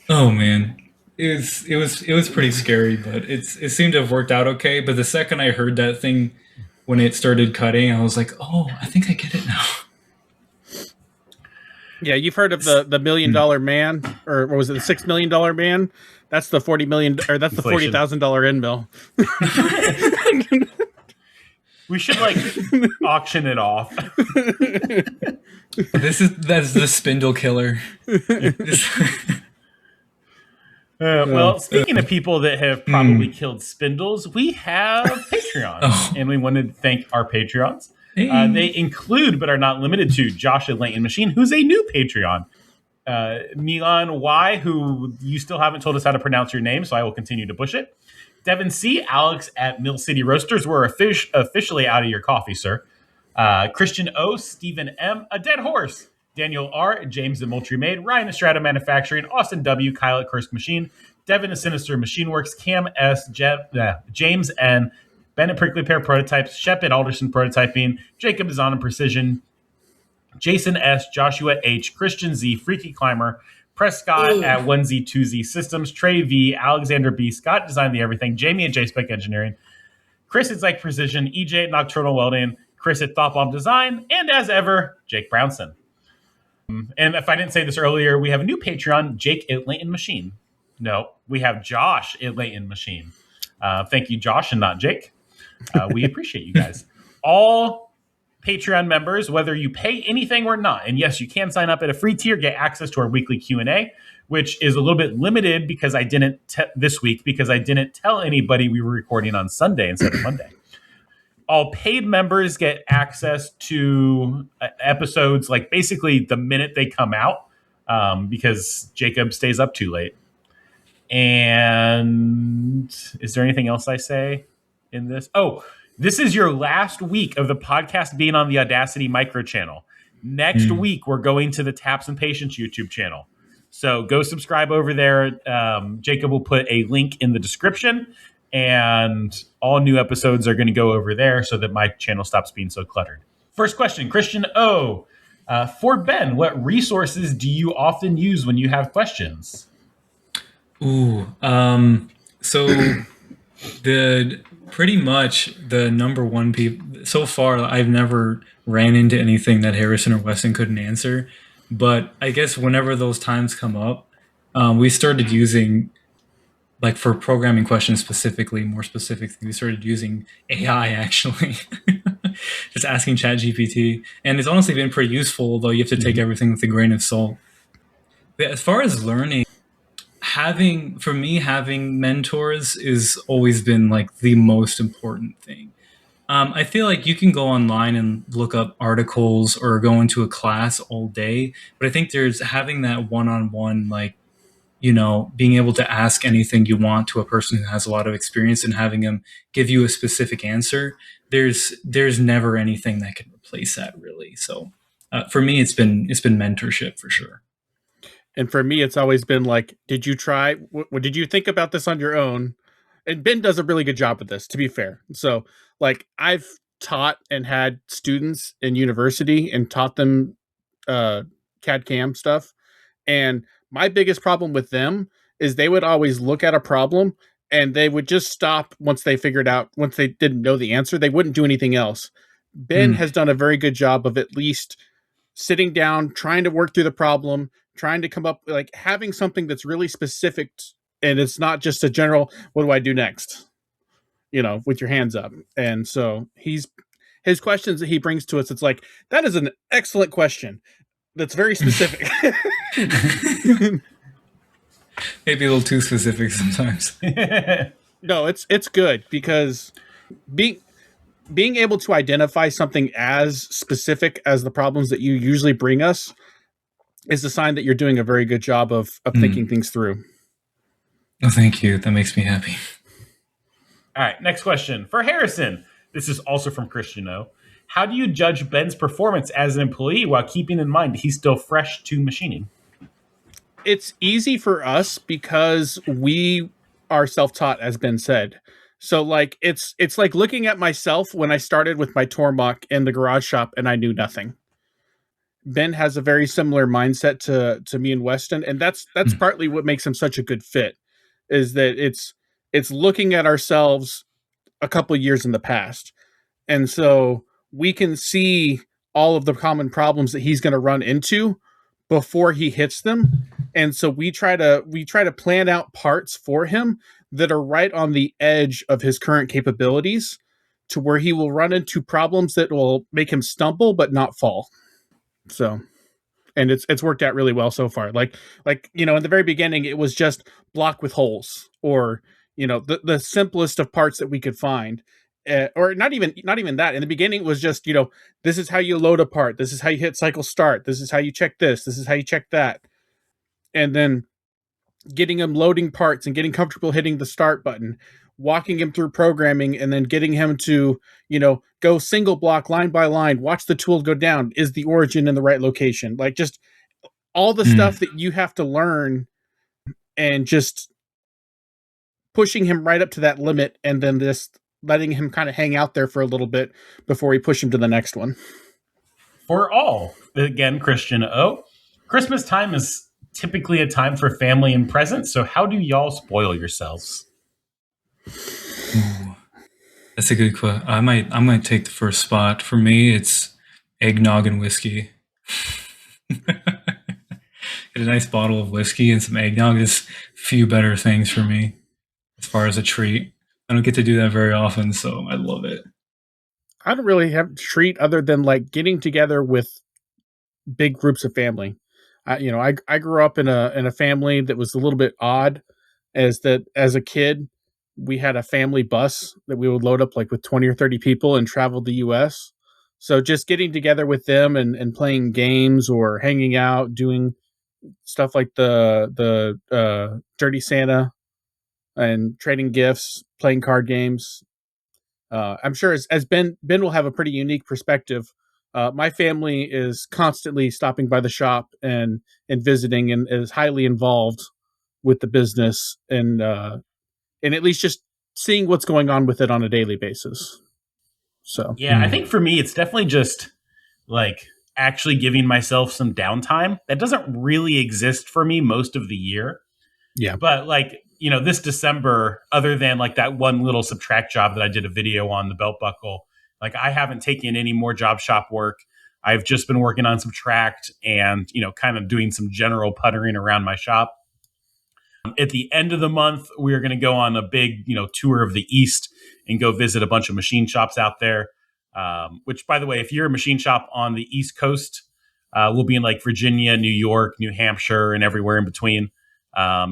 Oh man. It was pretty scary, but it seemed to have worked out okay. But the second I heard that thing when it started cutting, I was like, "Oh, I think I get it now." Yeah, you've heard of the $1 million man, or what was it, the $6 million man? That's the $40 million, or that's the $40,000 end mill. We should auction it off. That's the spindle killer. Well, speaking of people that have probably killed spindles, we have Patreon, and we wanted to thank our Patreons. Hey. They include, but are not limited to, Josh at Leighton Machine, who's a new Patreon. Milan Y, who you still haven't told us how to pronounce your name, so I will continue to push it. Devin C, Alex at Mill City Roasters, we're officially out of your coffee, sir. Christian O, Stephen M, A Dead Horse, Daniel R, James the Moultrie Maid, Ryan Estrada Manufacturing, Austin W, Kyle at Kursk Machine, Devin the Sinister Machine Works, Cam S, James N, Ben at Prickly Pear Prototypes, Shep at Alderson Prototyping, Jacob is on Precision, Jason S, Joshua H, Christian Z, Freaky Climber, Prescott at 1Z, 2Z Systems, Trey V, Alexander B, Scott Design the Everything, Jamie at JSpec Engineering, Chris at Zyke Precision, EJ at Nocturnal Welding, Chris at Thought Bomb Design, and as ever, Jake Brownson. And if I didn't say this earlier, we have a new Patreon, Jake at Leighton Machine. No, we have Josh at Leighton Machine. Thank you, Josh, and not Jake. We appreciate you guys. All Patreon members, whether you pay anything or not, and yes, you can sign up at a free tier, get access to our weekly Q&A, which is a little bit limited because I didn't this week because I didn't tell anybody we were recording on Sunday instead of Monday. All paid members get access to episodes like basically the minute they come out because Jacob stays up too late. And is there anything else I say in this? Oh, this is your last week of the podcast being on the Audacity micro channel. Next week, we're going to the Taps and Patience YouTube channel. So go subscribe over there. Jacob will put a link in the description, and all new episodes are going to go over there so that my channel stops being so cluttered. First question, Christian O. For Ben, what resources do you often use when you have questions? So pretty much the number one people so far, I've never ran into anything that Harrison or Weston couldn't answer. But I guess whenever those times come up, we started using, like for programming questions specifically, more specifically, we started using AI actually, just asking ChatGPT. And it's honestly been pretty useful, though you have to take everything with a grain of salt. But as far as learning, having mentors is always been like the most important thing. I feel like you can go online and look up articles or go into a class all day, but I think there's having that one-on-one, like, being able to ask anything you want to a person who has a lot of experience and having them give you a specific answer. There's never anything that can replace that, really. So for me, it's been mentorship for sure. And for me, it's always been like, did you try? What did you think about this on your own? And Ben does a really good job with this, to be fair. So, like, I've taught and had students in university and taught them CAD CAM stuff. And my biggest problem with them is they would always look at a problem and they would just stop once they figured out, once they didn't know the answer, they wouldn't do anything else. Ben has done a very good job of at least sitting down, trying to work through the problem, trying to come up, like having something that's really specific and it's not just a general, what do I do next? With your hands up. And so his questions that he brings to us, it's like, that is an excellent question. That's very specific. Maybe a little too specific sometimes. No, it's good because being able to identify something as specific as the problems that you usually bring us is a sign that you're doing a very good job of thinking things through. Oh, thank you. That makes me happy. All right, next question for Harrison. This is also from Christian O. How do you judge Ben's performance as an employee while keeping in mind he's still fresh to machining? It's easy for us because we are self-taught, as Ben said. So like it's like looking at myself when I started with my Tormach in the garage shop and I knew nothing. Ben has a very similar mindset to me and Weston, and that's partly what makes him such a good fit, is that it's looking at ourselves a couple of years in the past. And so we can see all of the common problems that he's going to run into before he hits them. And so we try to plan out parts for him that are right on the edge of his current capabilities to where he will run into problems that will make him stumble but not fall. So, and it's worked out really well so far. Like in the very beginning, it was just block with holes, or the simplest of parts that we could find, or not even that. In the beginning, it was just this is how you load a part, this is how you hit cycle start, this is how you check this is how you check that, and then getting him loading parts and getting comfortable hitting the start button, walking him through programming, and then getting him to, go single block line by line, watch the tool go down. Is the origin in the right location? Like just all the stuff that you have to learn, and just pushing him right up to that limit, and then just letting him kind of hang out there for a little bit before we push him to the next one. For all, again, Christian O. Christmas time is typically a time for family and presents. So how do y'all spoil yourselves? Ooh, that's a good question. I'm going to take the first spot. For me, it's eggnog and whiskey. Get a nice bottle of whiskey and some eggnog. There's few better things for me as far as a treat. I don't get to do that very often, so I love it. I don't really have a treat other than like getting together with big groups of family. I grew up in a family that was a little bit odd, as a kid, we had a family bus that we would load up like with 20 or 30 people and travel the US. So just getting together with them and playing games or hanging out, doing stuff like the Dirty Santa and trading gifts, playing card games. I'm sure as Ben will have a pretty unique perspective. My family is constantly stopping by the shop and visiting, and is highly involved with the business, and at least just seeing what's going on with it on a daily basis. So yeah, I think for me, it's definitely just like actually giving myself some downtime that doesn't really exist for me most of the year. Yeah. But like, this December, other than like that one little subtract job that I did a video on, the belt buckle, like I haven't taken any more job shop work. I've just been working on subtract and, kind of doing some general puttering around my shop. At the end of the month, we are going to go on a big, tour of the East and go visit a bunch of machine shops out there. Which, by the way, if you're a machine shop on the East Coast, we'll be in like Virginia, New York, New Hampshire, and everywhere in between.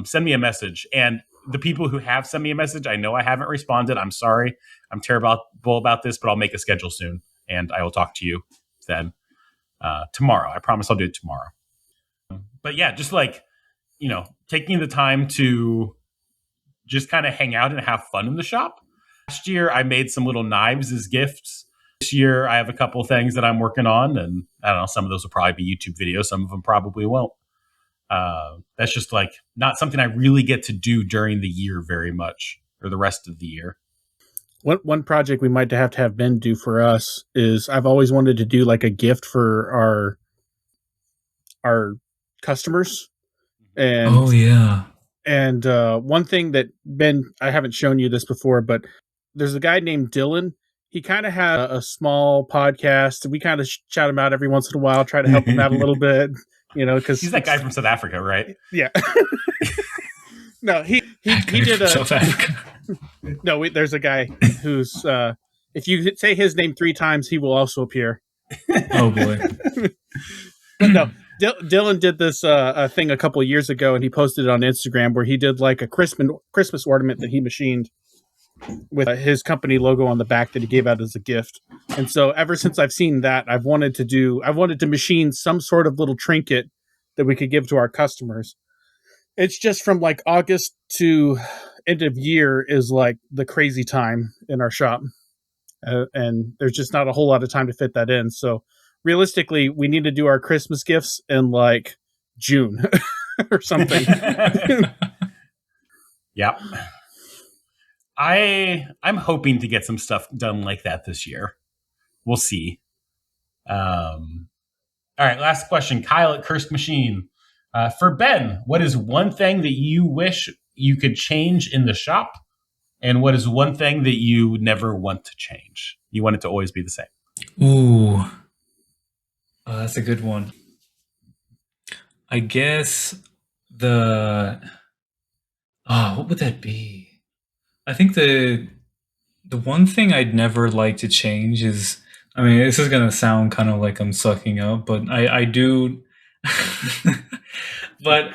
Send me a message. And the people who have sent me a message, I know I haven't responded. I'm sorry. I'm terrible about this, but I'll make a schedule soon, and I will talk to you then tomorrow. I promise I'll do it tomorrow. But yeah, just like, taking the time to just kind of hang out and have fun in the shop. Last year, I made some little knives as gifts. This year, I have a couple things that I'm working on, and I don't know, some of those will probably be YouTube videos. Some of them probably won't. That's just like not something I really get to do during the year very much, or the rest of the year. One project we might have to have Ben do for us is I've always wanted to do like a gift for our customers. And Oh yeah. And one thing that Ben, I haven't shown you this before, but there's a guy named Dylan. He kind of had a small podcast. We kind of shout him out every once in a while, try to help him out a little bit, because He's that guy from South Africa, right? Yeah. No, he did a South Africa. no. There's a guy who's if you say his name 3 times, he will also appear. Oh boy. But no, Dylan did this thing a couple of years ago, and he posted it on Instagram where he did like a Christmas ornament that he machined with his company logo on the back that he gave out as a gift. And so ever since I've seen that, I've wanted to machine some sort of little trinket that we could give to our customers. It's just from like August to end of year is like the crazy time in our shop. And there's just not a whole lot of time to fit that in. So realistically, we need to do our Christmas gifts in like June or something. Yep. I'm hoping to get some stuff done like that this year. We'll see. All right, last question. Kyle at Cursed Machine. For Ben, what is one thing that you wish you could change in the shop? And what is one thing that you never want to change? You want it to always be the same. Ooh. Oh, that's a good one. I guess what would that be? I think the one thing I'd never like to change is, I mean, this is gonna sound kind of like I'm sucking up, but I do. But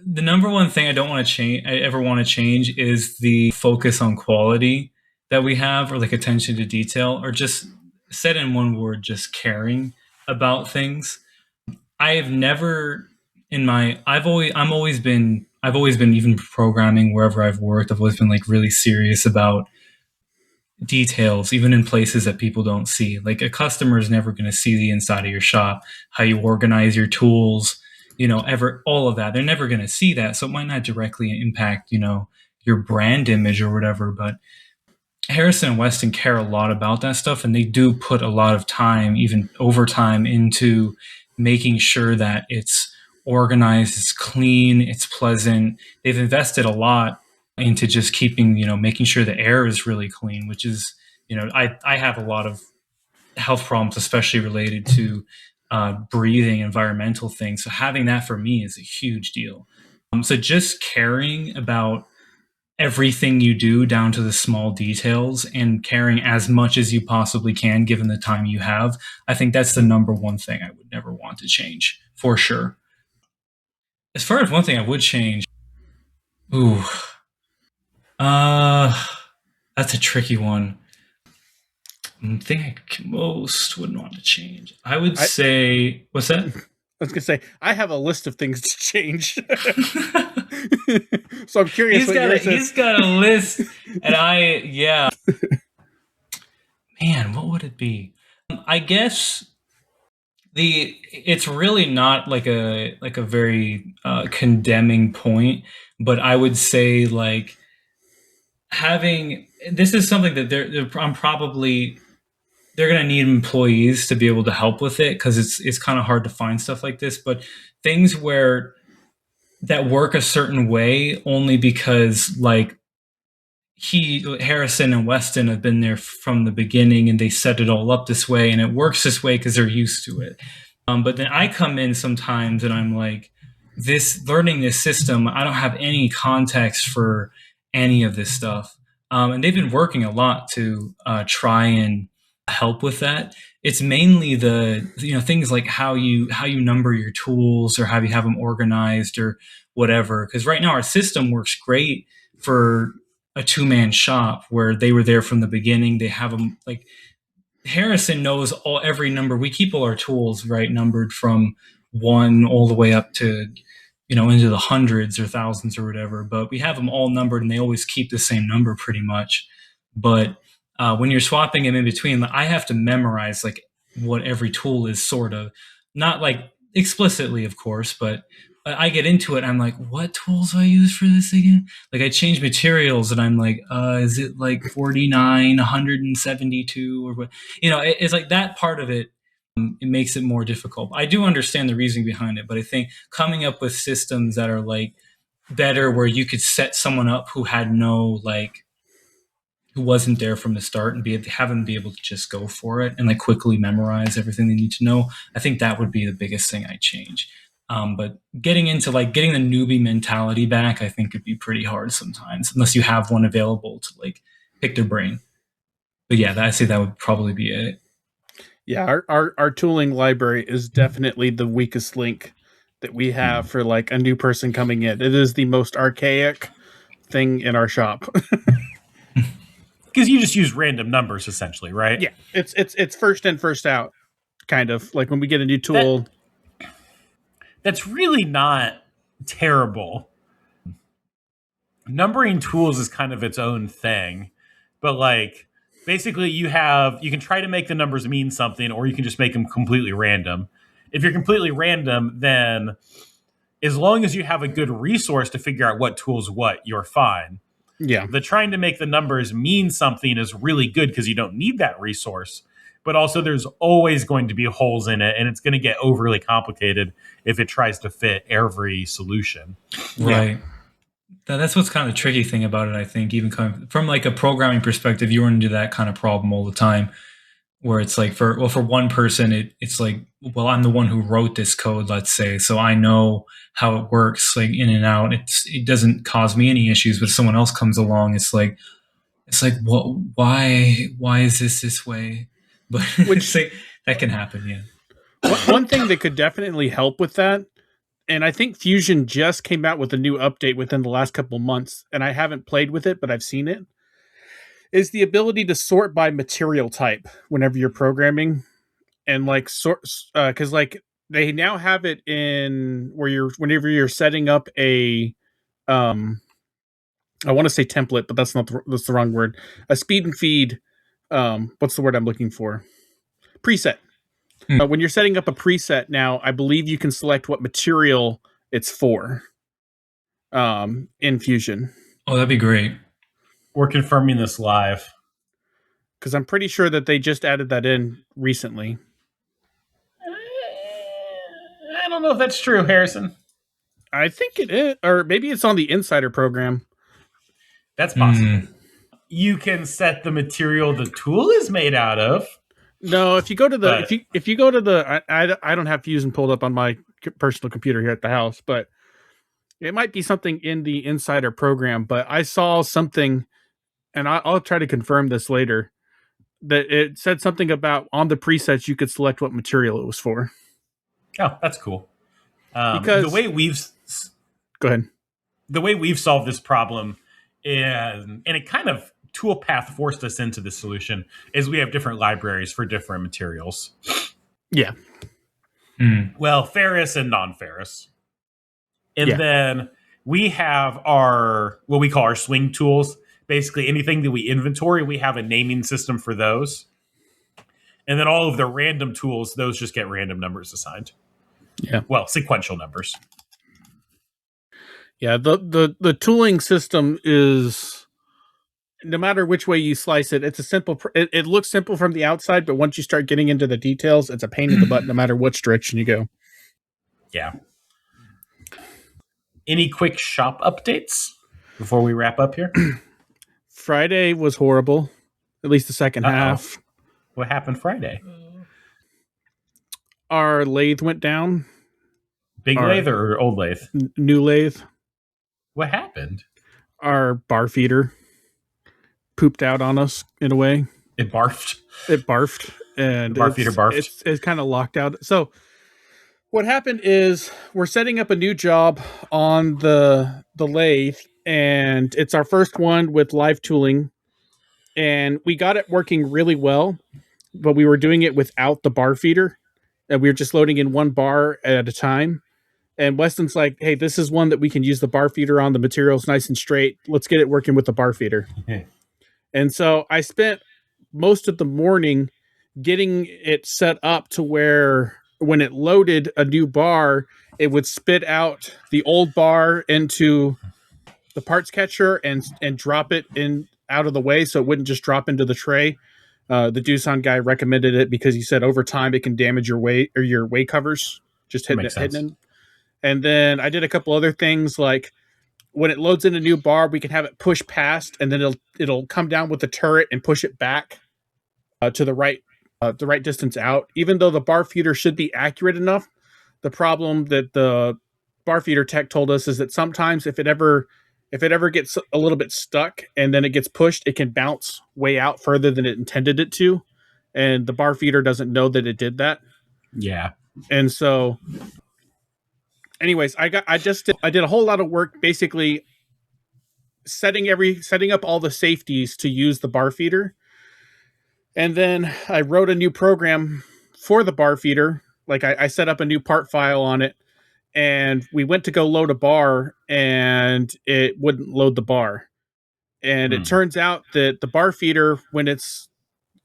the number one thing I don't want to change, I ever want to change, is the focus on quality that we have, or like attention to detail, or just said in one word, just caring about things. I've never I've always been even programming wherever I've worked. I've always been like really serious about details, even in places that people don't see. Like a customer is never going to see the inside of your shop, how you organize your tools, all of that. They're never going to see that. So it might not directly impact, your brand image or whatever, but Harrison and Weston care a lot about that stuff. And they do put a lot of time, even overtime, into making sure that it's organized, it's clean, it's pleasant. They've invested a lot into just keeping, making sure the air is really clean, which is, I have a lot of health problems, especially related to breathing, environmental things. So having that for me is a huge deal. So just caring about everything you do down to the small details and caring as much as you possibly can, given the time you have, I think that's the number one thing I would never want to change, for sure. As far as one thing I would change, that's a tricky one. The thing I most wouldn't want to change, I would say, what's that? I was going to say, I have a list of things to change. So I'm curious. He's got a list, and man, what would it be? I guess it's really not like a very condemning point, but I would say like this is something that they're going to need employees to be able to help with it, because it's kind of hard to find stuff like this, but things that work a certain way only because like Harrison and Weston have been there from the beginning and they set it all up this way and it works this way because they're used to it. But then I come in sometimes and I'm like, learning this system, I don't have any context for any of this stuff. And they've been working a lot to try and help with that. It's mainly the things like how you number your tools or how you have them organized or whatever. Because right now our system works great for a 2-man shop where they were there from the beginning. They have them like Harrison knows every number. We keep all our tools right numbered from 1 all the way up to into the hundreds or thousands or whatever. But we have them all numbered and they always keep the same number pretty much. But when you're swapping them in between, I have to memorize like what every tool is, sort of. Not like explicitly, of course, but I get into it. I'm like, what tools do I use for this again? Like I change materials and I'm like, is it like 49, 172 or what? It's like that part of it. It makes it more difficult. I do understand the reasoning behind it, but I think coming up with systems that are like better where you could set someone up who had no like who wasn't there from the start and have them be able to just go for it and like quickly memorize everything they need to know. I think that would be the biggest thing I'd change. But getting into like getting the newbie mentality back, I think could be pretty hard sometimes unless you have one available to like pick their brain. But yeah, I say that would probably be it. Yeah, our tooling library is definitely the weakest link that we have for like a new person coming in. It is the most archaic thing in our shop. Because you just use random numbers essentially, right? Yeah, it's first in, first out, kind of like when we get a new tool. That's really not terrible. Numbering tools is kind of its own thing, but like basically you can try to make the numbers mean something, or you can just make them completely random. If you're completely random, then as long as you have a good resource to figure out what tool's what, you're fine. Yeah. The trying to make the numbers mean something is really good because you don't need that resource. But also there's always going to be holes in it, and it's going to get overly complicated if it tries to fit every solution. Right. Yeah. That's what's kind of the tricky thing about it, I think, even coming from like a programming perspective, you run into that kind of problem all the time where it's like for one person, it's like, well, I'm the one who wrote this code, let's say, so I know how it works, like in and out. It doesn't cause me any issues, but if someone else comes along, it's like, what? Why is this way? But which like, that can happen, yeah. One thing that could definitely help with that, and I think Fusion just came out with a new update within the last couple months, and I haven't played with it, but I've seen it, is the ability to sort by material type whenever you're programming, and like sort because like they now have it in where whenever you're setting up a I want to say template, but that's the wrong word. A speed and feed. What's the word I'm looking for? Preset. When you're setting up a preset now, I believe you can select what material it's for. In Fusion. Oh, that'd be great. We're confirming this live because I'm pretty sure that they just added that in recently. I don't know if that's true, Harrison. I think it is, or maybe it's on the Insider program. That's possible. You can set the material the tool is made out of. No, if you go to the if you go to the I don't have Fusion pulled up on my personal computer here at the house, but it might be something in the Insider program. But I saw something, and I'll try to confirm this later, that it said something about on the presets you could select what material it was for. Oh, that's cool. Because the way we've go ahead, the way we've solved this problem, and it kind of Toolpath forced us into this solution, is we have different libraries for different materials. Yeah. Well, ferrous and non-ferrous. And then we have what we call our swing tools. Basically, anything that we inventory, we have a naming system for those. And then all of the random tools, those just get random numbers assigned. Yeah. Well, sequential numbers. Yeah, the tooling system is, no matter which way you slice it, it's a simple. It looks simple from the outside, but once you start getting into the details, it's a pain in the butt. No matter which direction you go. Yeah. Any quick shop updates before we wrap up here? Friday was horrible, at least the second half. What happened Friday? Our lathe went down. Big lathe or old lathe? New lathe. What happened? Our bar feeder pooped out on us in a way. It barfed. And the bar feeder barfed. It's kind of locked out. So what happened is we're setting up a new job on the lathe, and it's our first one with live tooling, and we got it working really well, but we were doing it without the bar feeder, and we were just loading in one bar at a time. And Weston's like, hey, this is one that we can use the bar feeder on. The material's nice and straight. Let's get it working with the bar feeder. And so I spent most of the morning getting it set up to where when it loaded a new bar, it would spit out the old bar into the parts catcher and drop it in out of the way so it wouldn't just drop into the tray. The Doosan guy recommended it because he said over time it can damage your way or your way covers just hitting it. And then I did a couple other things like when it loads in a new bar, we can have it push past, and then it'll come down with the turret and push it back to the right distance out. Even though the bar feeder should be accurate enough, the problem that the bar feeder tech told us is that sometimes if it ever gets a little bit stuck and then it gets pushed, it can bounce way out further than it intended it to, and the bar feeder doesn't know that it did that. Yeah. And so anyways, I did a whole lot of work basically setting up all the safeties to use the bar feeder. And then I wrote a new program for the bar feeder. Like I set up a new part file on it, and we went to go load a bar and it wouldn't load the bar. And it turns out that the bar feeder,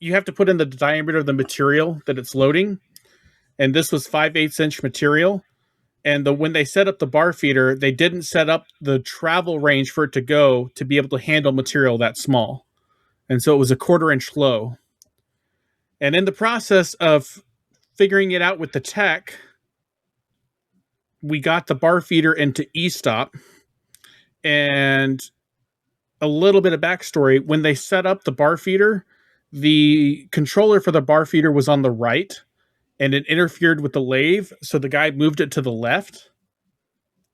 you have to put in the diameter of the material that it's loading. And this was 5/8 inch material. And when they set up the bar feeder, they didn't set up the travel range for it to go to be able to handle material that small. And so it was a 1/4 inch low. And in the process of figuring it out with the tech, we got the bar feeder into e-stop. And a little bit of backstory, when they set up the bar feeder, the controller for the bar feeder was on the right, and it interfered with the lathe, so the guy moved it to the left.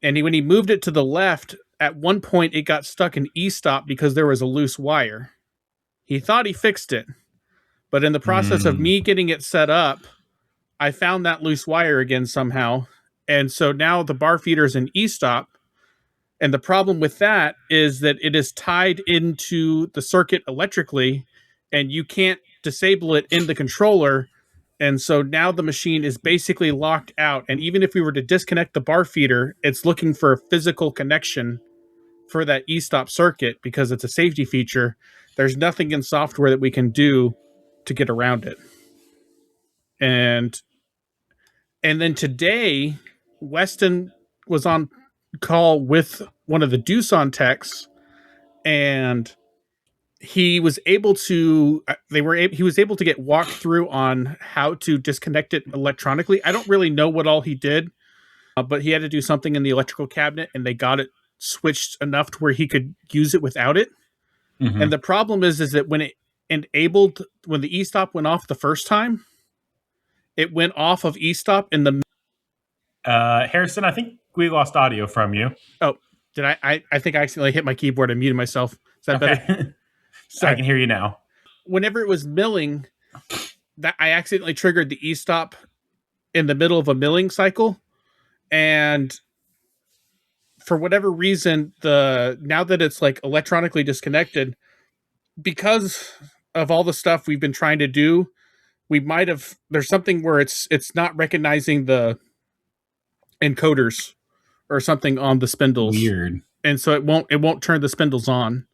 And when he moved it to the left, at one point it got stuck in e-stop because there was a loose wire. He thought he fixed it, but in the process of me getting it set up, I found that loose wire again somehow. And so now the bar feeder is in e-stop. And the problem with that is that it is tied into the circuit electrically, and you can't disable it in the controller. And so now the machine is basically locked out. And even if we were to disconnect the bar feeder, it's looking for a physical connection for that e-stop circuit because it's a safety feature. There's nothing in software that we can do to get around it. And then today, Weston was on call with one of the Doosan techs, and he was able to get walked through on how to disconnect it electronically. I don't really know what all he did, but he had to do something in the electrical cabinet, and they got it switched enough to where he could use it without it. Mm-hmm. And the problem is that when the e-stop went off the first time, it went off of e-stop in the Harrison, I think we lost audio from you. Oh, did I think I accidentally hit my keyboard and muted myself. Is that better? Sorry. I can hear you now. Whenever it was milling, that I accidentally triggered the e-stop in the middle of a milling cycle. And for whatever reason, now that it's like electronically disconnected, because of all the stuff we've been trying to do, there's something where it's not recognizing the encoders or something on the spindles. Weird. And so it won't turn the spindles on.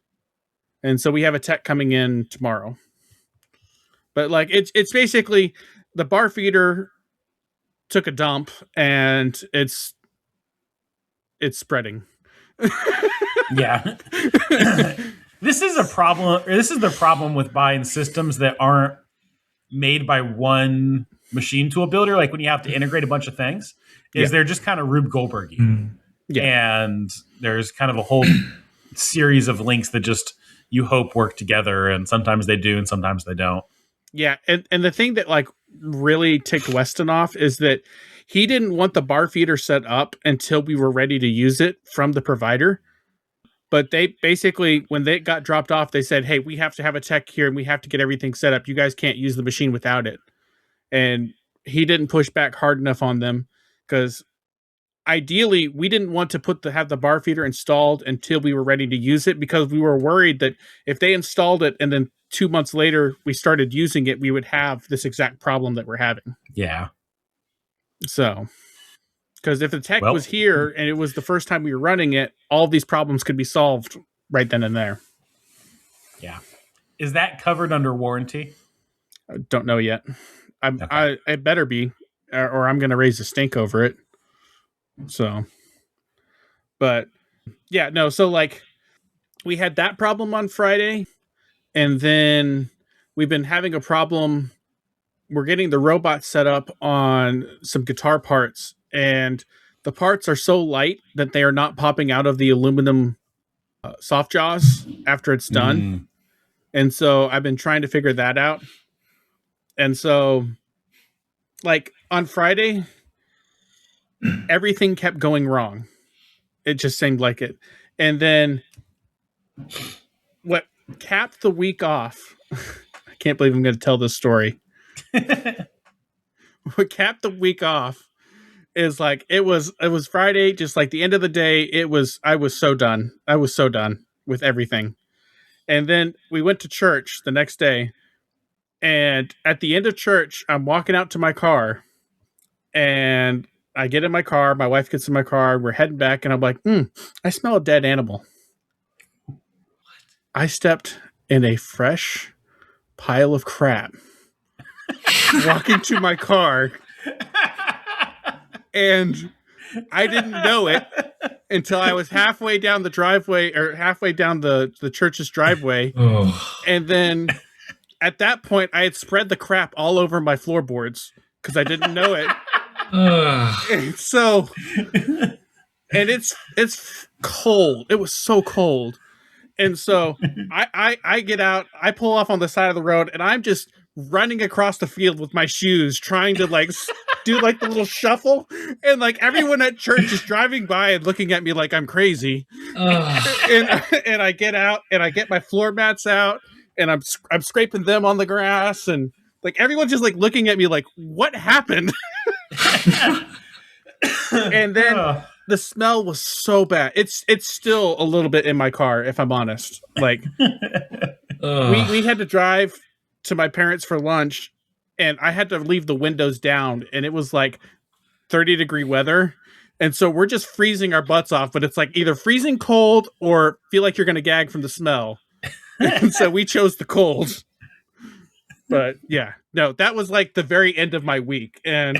And so we have a tech coming in tomorrow. But like it's basically the bar feeder took a dump and it's spreading. Yeah. This is a problem. This is the problem with buying systems that aren't made by one machine tool builder. Like when you have to integrate a bunch of things, they're just kind of Rube Goldberg-y. Mm. Yeah. And there's kind of a whole series of links that just you hope work together, and sometimes they do and sometimes they don't. Yeah, and the thing that like really ticked Weston off is that he didn't want the bar feeder set up until we were ready to use it from the provider. But they basically, when they got dropped off, they said, hey, we have to have a tech here and we have to get everything set up. You guys can't use the machine without it. And he didn't push back hard enough on them because ideally we didn't want to have the bar feeder installed until we were ready to use it, because we were worried that if they installed it and then 2 months later we started using it, we would have this exact problem that we're having. Yeah. So, because if the tech was here and it was the first time we were running it, all these problems could be solved right then and there. Yeah. Is that covered under warranty? I don't know yet. I better be. or I'm going to raise a stink over it. So, but yeah, no. So like we had that problem on Friday, and then we've been having a problem. We're getting the robot set up on some guitar parts, and the parts are so light that they are not popping out of the aluminum soft jaws after it's done. And so I've been trying to figure that out. And so, like on Friday, everything kept going wrong. It just seemed like it. And then what capped the week off, I can't believe I'm going to tell this story. What capped the week off is like it was Friday, just like the end of the day. I was so done. I was so done with everything. And then we went to church the next day. And at the end of church, I'm walking out to my car, and I get in my car. My wife gets in my car. We're heading back, and I'm like, I smell a dead animal. I stepped in a fresh pile of crap walking to my car, and I didn't know it until I was halfway down the driveway, or halfway down the church's driveway. And then at that point, I had spread the crap all over my floorboards because I didn't know it. And so, and it's cold. It was so cold. And so I get out, I pull off on the side of the road, and I'm just running across the field with my shoes, trying to like do like the little shuffle. And like everyone at church is driving by and looking at me like I'm crazy. And I get out and I get my floor mats out, and I'm scraping them on the grass, and like everyone's just like looking at me like, what happened? And then the smell was so bad. It's still a little bit in my car, if I'm honest. Like we had to drive to my parents for lunch, and I had to leave the windows down, and it was like 30-degree weather. And so we're just freezing our butts off, but it's like either freezing cold or feel like you're going to gag from the smell. And so we chose the cold. But yeah, no, that was like the very end of my week. And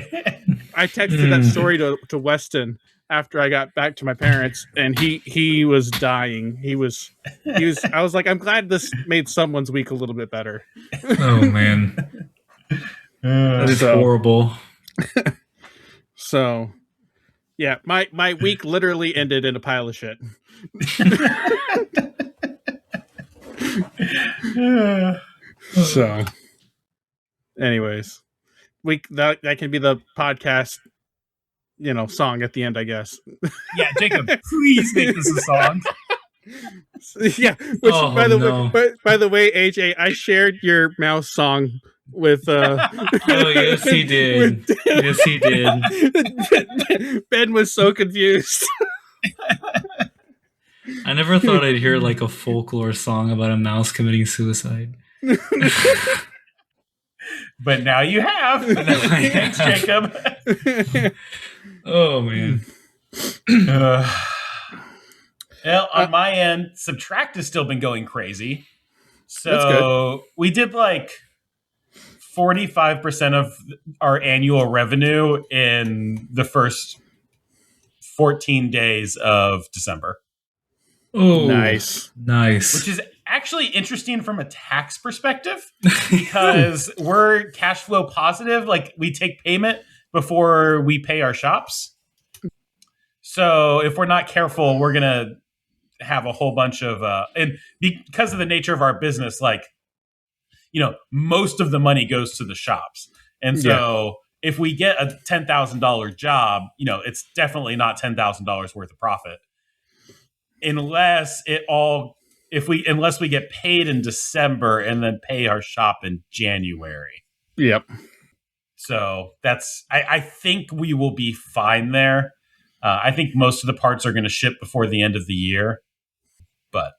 I texted that story to Weston after I got back to my parents, and he was dying. He was I was like, I'm glad this made someone's week a little bit better. Oh man. That's horrible. So yeah, my week literally ended in a pile of shit. So anyways, that can be the podcast, song at the end, I guess. Yeah, Jacob, please make this a song. Yeah, which by the way, AJ, I shared your mouse song with oh yes he did. Yes he did. Ben was so confused. I never thought I'd hear like a folklore song about a mouse committing suicide. But now you have. Thanks, Jacob. Oh man. Well, on my end, Subtract has still been going crazy. So we did like 45% of our annual revenue in the first 14 days of December. Oh, nice. Which is actually interesting from a tax perspective because we're cash flow positive. Like we take payment before we pay our shops. So if we're not careful, we're going to have a whole bunch of, and because of the nature of our business, like, most of the money goes to the shops. And so if we get a $10,000 job, it's definitely not $10,000 worth of profit. Unless we get paid in December and then pay our shop in January. Yep. So I think we will be fine there. I think most of the parts are going to ship before the end of the year, but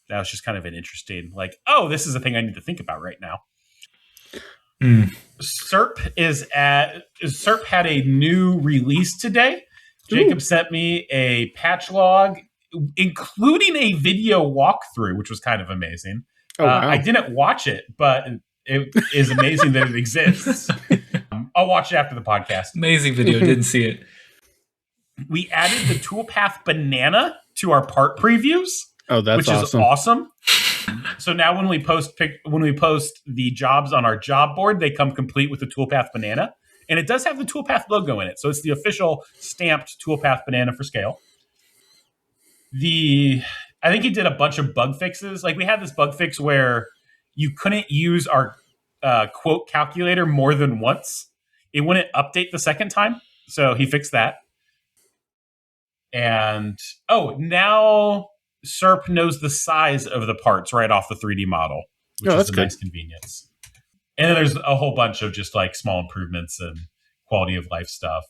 that was just kind of an interesting, like, oh, this is a thing I need to think about right now. SERP had a new release today. Jacob sent me a patch log, including a video walkthrough, which was kind of amazing. Oh, wow. I didn't watch it, but it is amazing that it exists. I'll watch it after the podcast. Amazing video. Didn't see it. We added the toolpath banana to our part previews. Oh, that's which awesome. is awesome. So now when we post the jobs on our job board, they come complete with the toolpath banana, and it does have the toolpath logo in it. So it's the official stamped toolpath banana for scale. I think he did a bunch of bug fixes. Like we had this bug fix where you couldn't use our quote calculator more than once. It wouldn't update the second time. So he fixed that. And now SERP knows the size of the parts right off the 3D model, which is a nice convenience. And then there's a whole bunch of just like small improvements and quality of life stuff.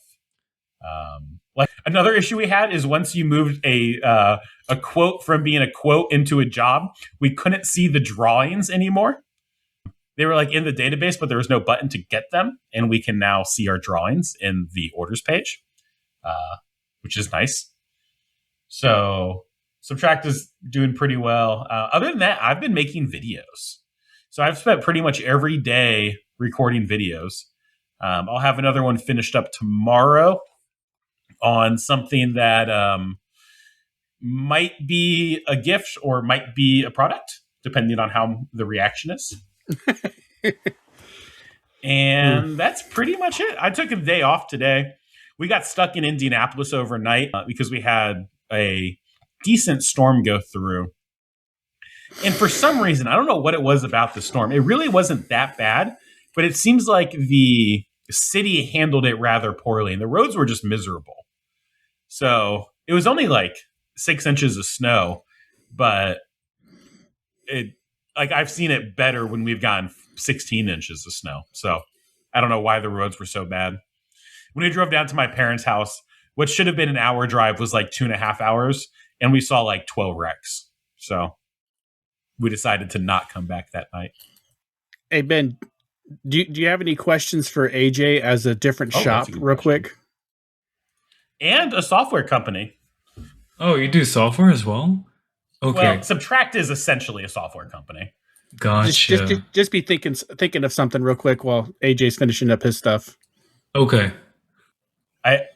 Like another issue we had is once you moved a quote from being a quote into a job, we couldn't see the drawings anymore. They were like in the database, but there was no button to get them. And we can now see our drawings in the orders page, which is nice. So Subtract is doing pretty well. Other than that, I've been making videos. So I've spent pretty much every day recording videos. I'll have another one finished up tomorrow on something that might be a gift or might be a product, depending on how the reaction is. And that's pretty much it. I took a day off today. We got stuck in Indianapolis overnight because we had a decent storm go through. And for some reason, I don't know what it was about the storm. It really wasn't that bad, but it seems like the city handled it rather poorly and the roads were just miserable. So it was only like 6 inches of snow, but I've seen it better when we've gotten 16 inches of snow. So I don't know why the roads were so bad. When we drove down to my parents' house, what should have been an hour drive was like 2.5 hours, and we saw like 12 wrecks. So we decided to not come back that night. Hey, Ben, do you have any questions for AJ as a different shop real quick? And a software company. Oh, you do software as well? Okay. Well, Subtract is essentially a software company. Gotcha. Just be thinking of something real quick while AJ's finishing up his stuff. Okay.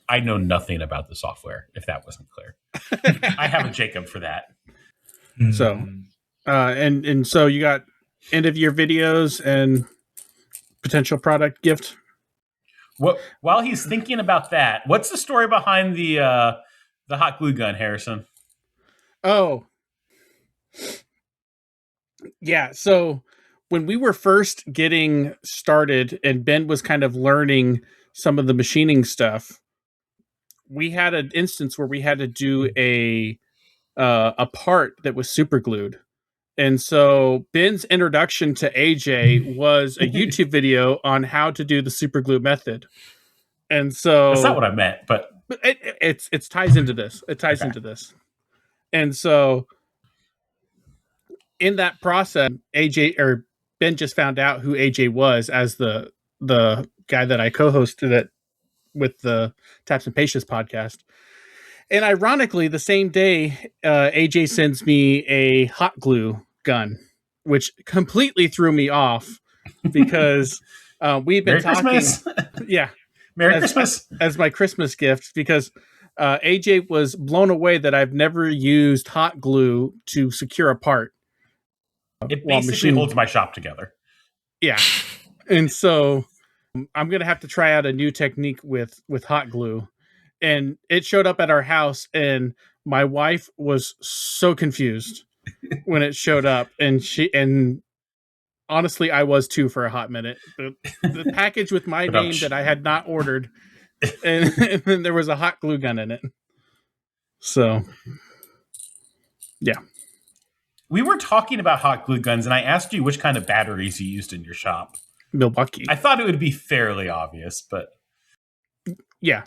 I know nothing about the software, if that wasn't clear. I have a Jacob for that. So, and so you got end of year videos and potential product gift. While he's thinking about that, what's the story behind the hot glue gun, Harrison? Oh, yeah. So when we were first getting started and Ben was kind of learning some of the machining stuff, we had an instance where we had to do a part that was super glued. And so Ben's introduction to AJ was a YouTube video on how to do the super glue method. And so that's not what I meant, but it ties into this. It ties into this. And so in that process, Ben just found out who AJ was as the guy that I co-hosted it with the Taps and Patience podcast. And ironically, the same day, AJ sends me a hot glue gun, which completely threw me off because we've been talking. Christmas. Yeah. Merry Christmas. As my Christmas gift, because AJ was blown away that I've never used hot glue to secure a part. It basically holds my shop together. Yeah. And so I'm going to have to try out a new technique with hot glue. And it showed up at our house, and my wife was so confused when it showed up. And honestly, I was too for a hot minute. The package with my name that I had not ordered, and then there was a hot glue gun in it. So, yeah. We were talking about hot glue guns, and I asked you which kind of batteries you used in your shop. Milwaukee. I thought it would be fairly obvious, but yeah.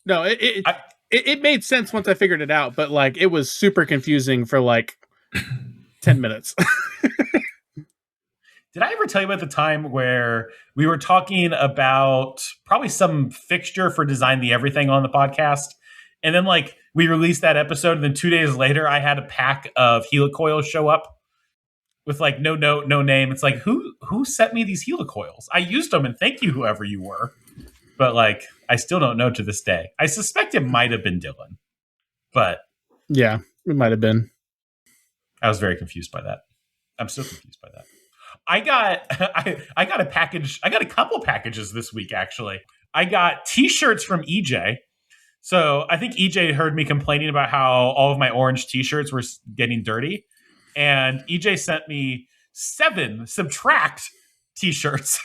No, it made sense once I figured it out, but like it was super confusing for like 10 minutes. Did I ever tell you about the time where we were talking about probably some fixture for Design the Everything on the podcast? And then like we released that episode, and then 2 days later I had a pack of helicoils show up. with like no note, no name. It's like, who sent me these helicoils? I used them, and thank you, whoever you were. But like, I still don't know to this day. I suspect it might have been Dylan, but Yeah, it might have been. I was very confused by that. I'm still confused by that. I got I got a package. I got a couple packages this week, actually. I got T-shirts from EJ. So I think EJ heard me complaining about how all of my orange T-shirts were getting dirty. And EJ sent me 7 Subtract T-shirts.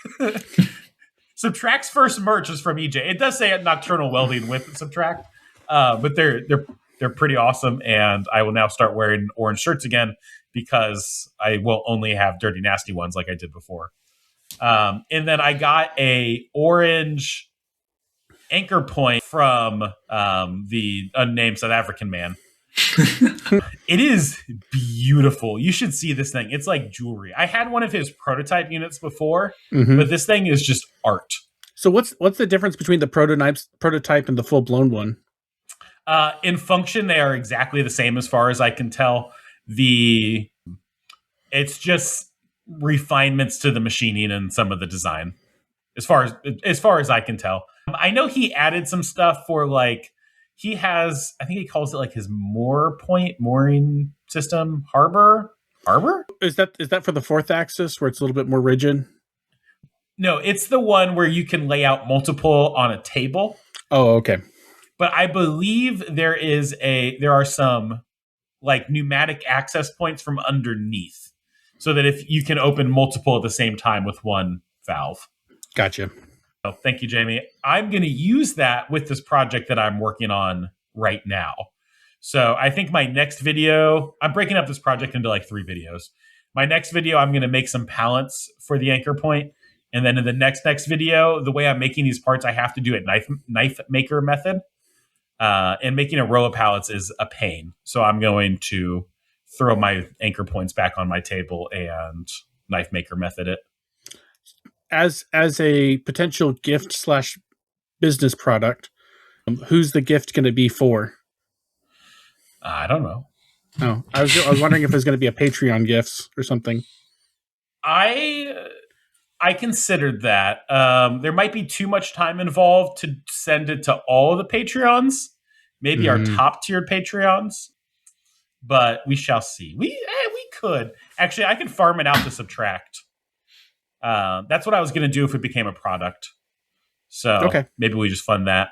Subtract's first merch is from EJ. It does say at Nocturnal Welding with Subtract, but they're pretty awesome. And I will now start wearing orange shirts again because I will only have dirty, nasty ones like I did before. And then I got a orange anchor point from the unnamed South African man. It is beautiful. You should see this thing. It's like jewelry. I had one of his prototype units before, but this thing is just art. So what's the difference between the prototype and the full blown one? In function, they are exactly the same as far as I can tell. It's just refinements to the machining and some of the design, as far as I can tell. I know he added some stuff for like. He has, I think he calls it like his mooring system, harbor. Is that for the 4th axis where it's a little bit more rigid? No, it's the one where you can lay out multiple on a table. Oh, okay. But I believe there are some like pneumatic access points from underneath, so that if you can open multiple at the same time with one valve. Gotcha. Oh, thank you, Jamie. I'm going to use that with this project that I'm working on right now. So I think my next video, I'm breaking up this project into like 3 videos. My next video, I'm going to make some pallets for the anchor point. And then in the next video, the way I'm making these parts, I have to do it knife maker method. And making a row of pallets is a pain. So I'm going to throw my anchor points back on my table and knife maker method it. As a potential gift / business product, who's the gift going to be for? I don't know. Oh, I was wondering if there's going to be a Patreon gifts or something. I considered that. There might be too much time involved to send it to all of the Patreons, maybe our top tiered Patreons, but we shall see. We could actually. I could farm it out to Subtract. That's what I was going to do if it became a product. So okay. Maybe we just fund that.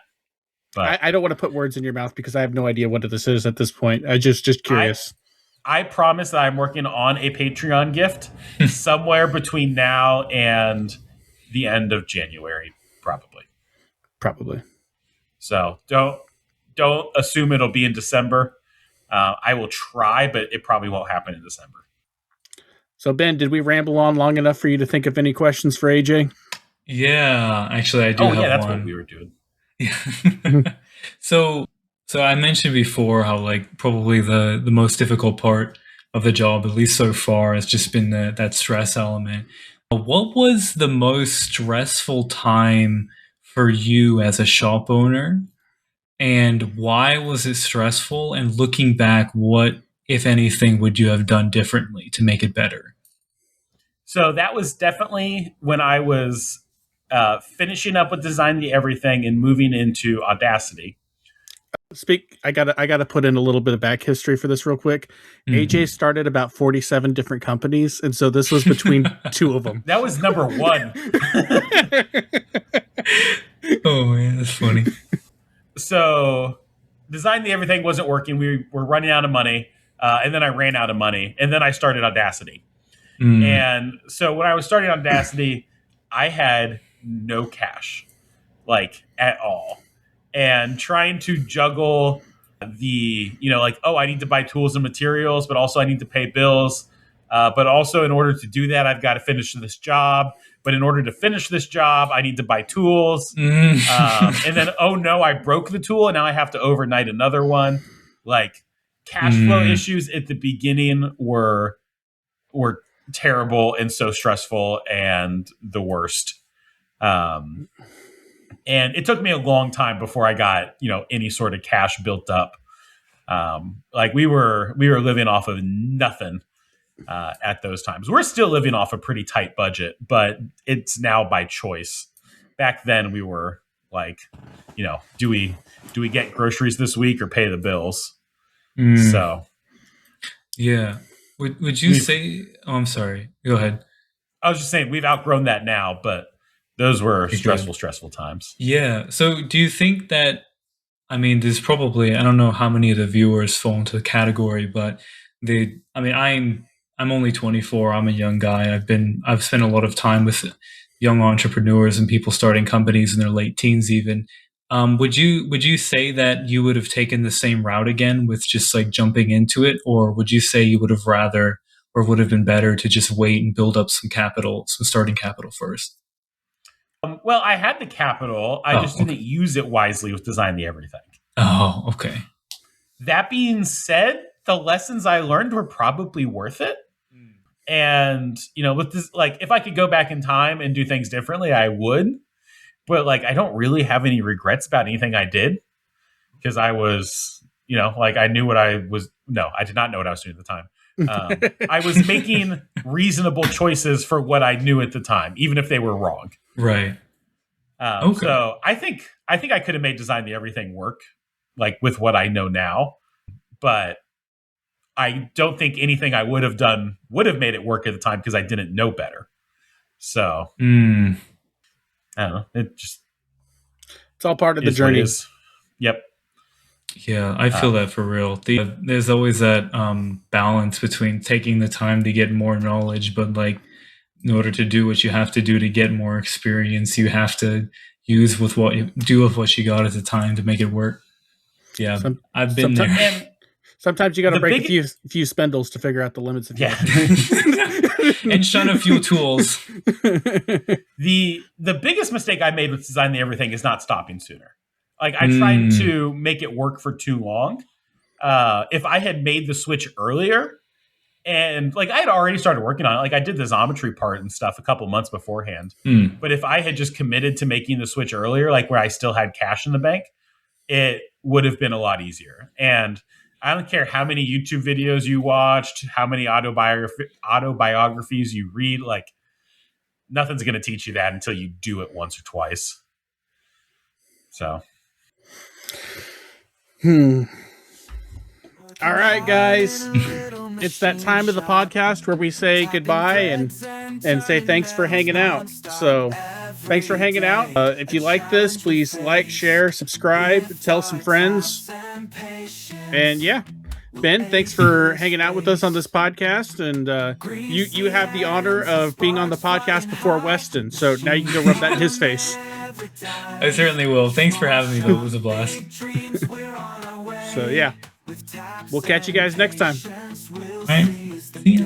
But I don't want to put words in your mouth because I have no idea what this is at this point. I just curious. I promise that I'm working on a Patreon gift somewhere between now and the end of January, probably. So don't assume it'll be in December. I will try, but it probably won't happen in December. So, Ben, did we ramble on long enough for you to think of any questions for AJ? Yeah, actually, I do have one. Oh, yeah, that's what we were doing. Yeah. So I mentioned before how, like, probably the most difficult part of the job, at least so far, has just been that stress element. What was the most stressful time for you as a shop owner? And why was it stressful? And looking back, what, if anything, would you have done differently to make it better? So that was definitely when I was finishing up with Design the Everything and moving into Audacity. I gotta put in a little bit of back history for this real quick. AJ started about 47 different companies, and so this was between 2 of them. That was number 1. Oh man, that's funny. So Design the Everything wasn't working. We were running out of money, and then I ran out of money, and then I started Audacity. And so when I was starting Audacity, I had no cash, like, at all. And trying to juggle I need to buy tools and materials, but also I need to pay bills. But also in order to do that, I've got to finish this job. But in order to finish this job, I need to buy tools. And then, oh no, I broke the tool and now I have to overnight another one. Like, cash flow issues at the beginning were terrible and so stressful and the worst. And it took me a long time before I got, any sort of cash built up. Like we were living off of nothing. at those times. We're still living off a pretty tight budget, but it's now by choice. Back then we were like, do we get groceries this week or pay the bills? So yeah. Would you say, I'm sorry, go ahead. I was just saying we've outgrown that now, but those were stressful times. Yeah. So do you think that, there's probably, I don't know how many of the viewers fall into the category, but I'm only 24. I'm a young guy. I've spent a lot of time with young entrepreneurs and people starting companies in their late teens even. Would you say that you would have taken the same route again with just like jumping into it? Or would you say you would have rather, or would have been better to just wait and build up some starting capital first? Well, I had the capital. I just didn't use it wisely with Design the Everything. Oh, okay. That being said, the lessons I learned were probably worth it. And, with this, like, if I could go back in time and do things differently, I would. But, like, I don't really have any regrets about anything I did. Because I was, I knew what I was. No, I did not know what I was doing at the time. I was making reasonable choices for what I knew at the time, even if they were wrong. Right. Okay. So I think I could have made Design the Everything work, like, with what I know now. But I don't think anything I would have done would have made it work at the time because I didn't know better. So I don't know. It's all part of the journey. Yep. Yeah, I feel that for real. There's always that balance between taking the time to get more knowledge, but like in order to do what you have to do to get more experience, you have to use with what you got at the time to make it work. Yeah, I've been there. And sometimes you got to break a few spindles to figure out the limits of and shun a few tools. The biggest mistake I made with Design the Everything is not stopping sooner. Like, I tried to make it work for too long. If I had made the switch earlier, and like I had already started working on it, like I did the Xometry part and stuff a couple months beforehand. But if I had just committed to making the switch earlier, like where I still had cash in the bank, it would have been a lot easier. And I don't care how many YouTube videos you watched, how many autobiographies you read, like nothing's going to teach you that until you do it once or twice. So. All right, guys. It's that time of the podcast where we say goodbye and say thanks for hanging out. So thanks for hanging out. If you like this, please like, share, subscribe, tell some friends. And yeah, Ben, thanks for hanging out with us on this podcast. And you have the honor of being on the podcast before Weston. So now you can go rub that in his face. I certainly will. Thanks for having me, though. It was a blast. So yeah, we'll catch you guys next time. All right. See ya.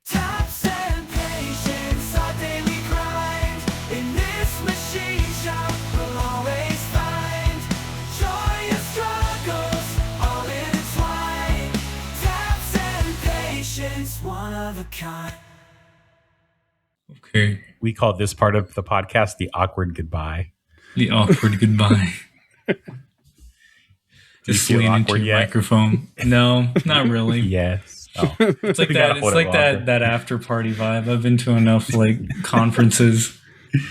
Taps and patience, our daily grind. In this machine shop, we'll always find joyous struggles, all intertwined. Taps and patience, one of a kind. Okay. We call this part of the podcast the awkward goodbye. The awkward goodbye. Just lean into your microphone. No, not really. Yes. Oh. It's like that. It's like that after party vibe. I've been to enough like conferences.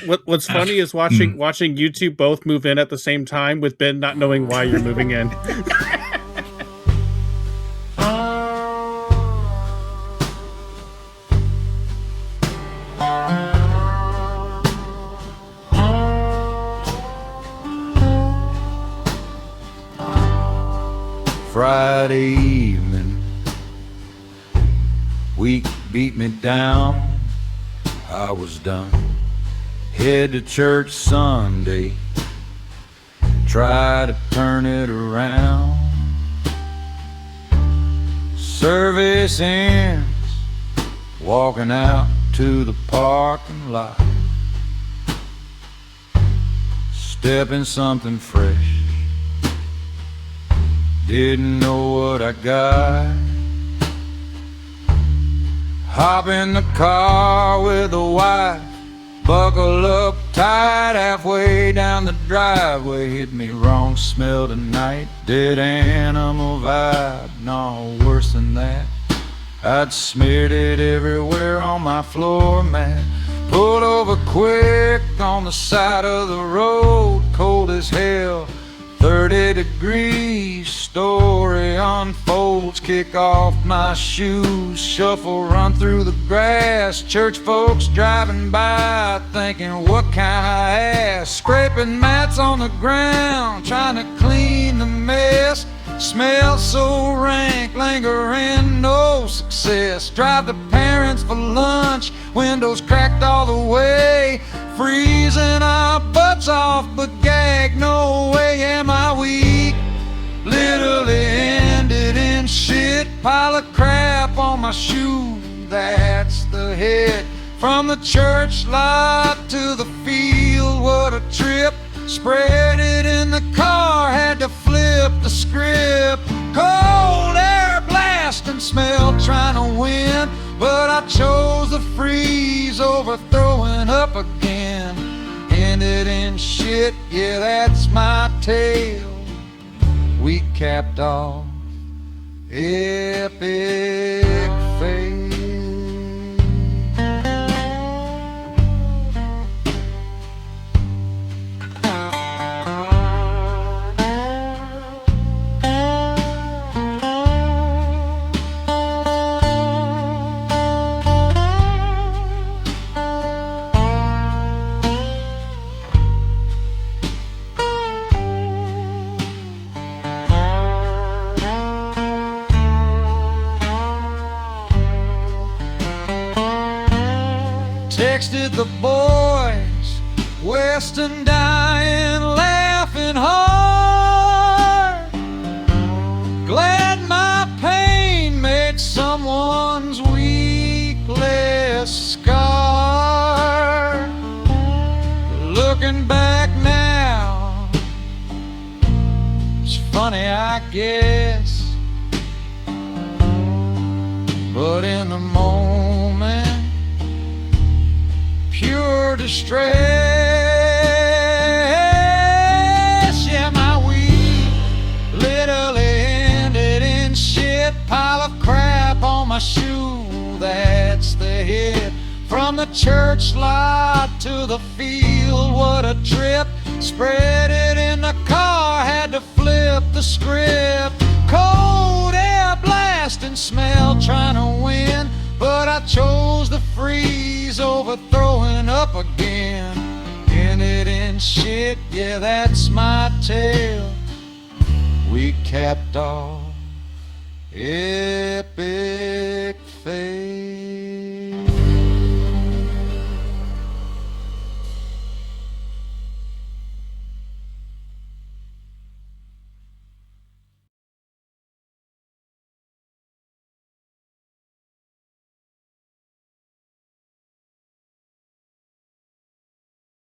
What's funny is watching you two both move in at the same time with Ben not knowing why you're moving in. Friday evening, week beat me down. I was done. Head to church Sunday, try to turn it around. Service ends, walking out to the parking lot, stepping something fresh. Didn't know what I got. Hop in the car with the wife, buckle up tight halfway down the driveway. Hit me wrong, smell tonight, dead animal vibe. No, worse than that, I'd smeared it everywhere on my floor mat. Pulled over quick on the side of the road, cold as hell, 30 degrees. Story unfolds, kick off my shoes, shuffle, run through the grass. Church folks driving by, thinking what kind of ass. Scraping mats on the ground, trying to clean the mess. Smell so rank, lingering, no success. Drive the parents for lunch, windows cracked all the way. Freezing our butts off, but gag, no way am I weak. Literally ended in shit, pile of crap on my shoe. That's the hit. From the church lot to the field, what a trip. Spread it in the car, had to flip the script. Cold air blast and smell trying to win, but I chose the freeze over throwing up again. Ended in shit, yeah, that's my tale. We capped off epic fail. Texted the boys, Weston dying, laughing hard. Glad my pain made someone's week less scarred. Looking back now, it's funny I guess, but in the moment, pure distress. Yeah, my week literally ended in shit. Pile of crap on my shoe, that's the hit. From the church lot to the field, what a trip. Spread it in the car, had to flip the script. Cold air blast and smell trying to win, but I chose the freeze over throwing up again. Ended in shit, yeah, that's my tale. We capped off epic fail.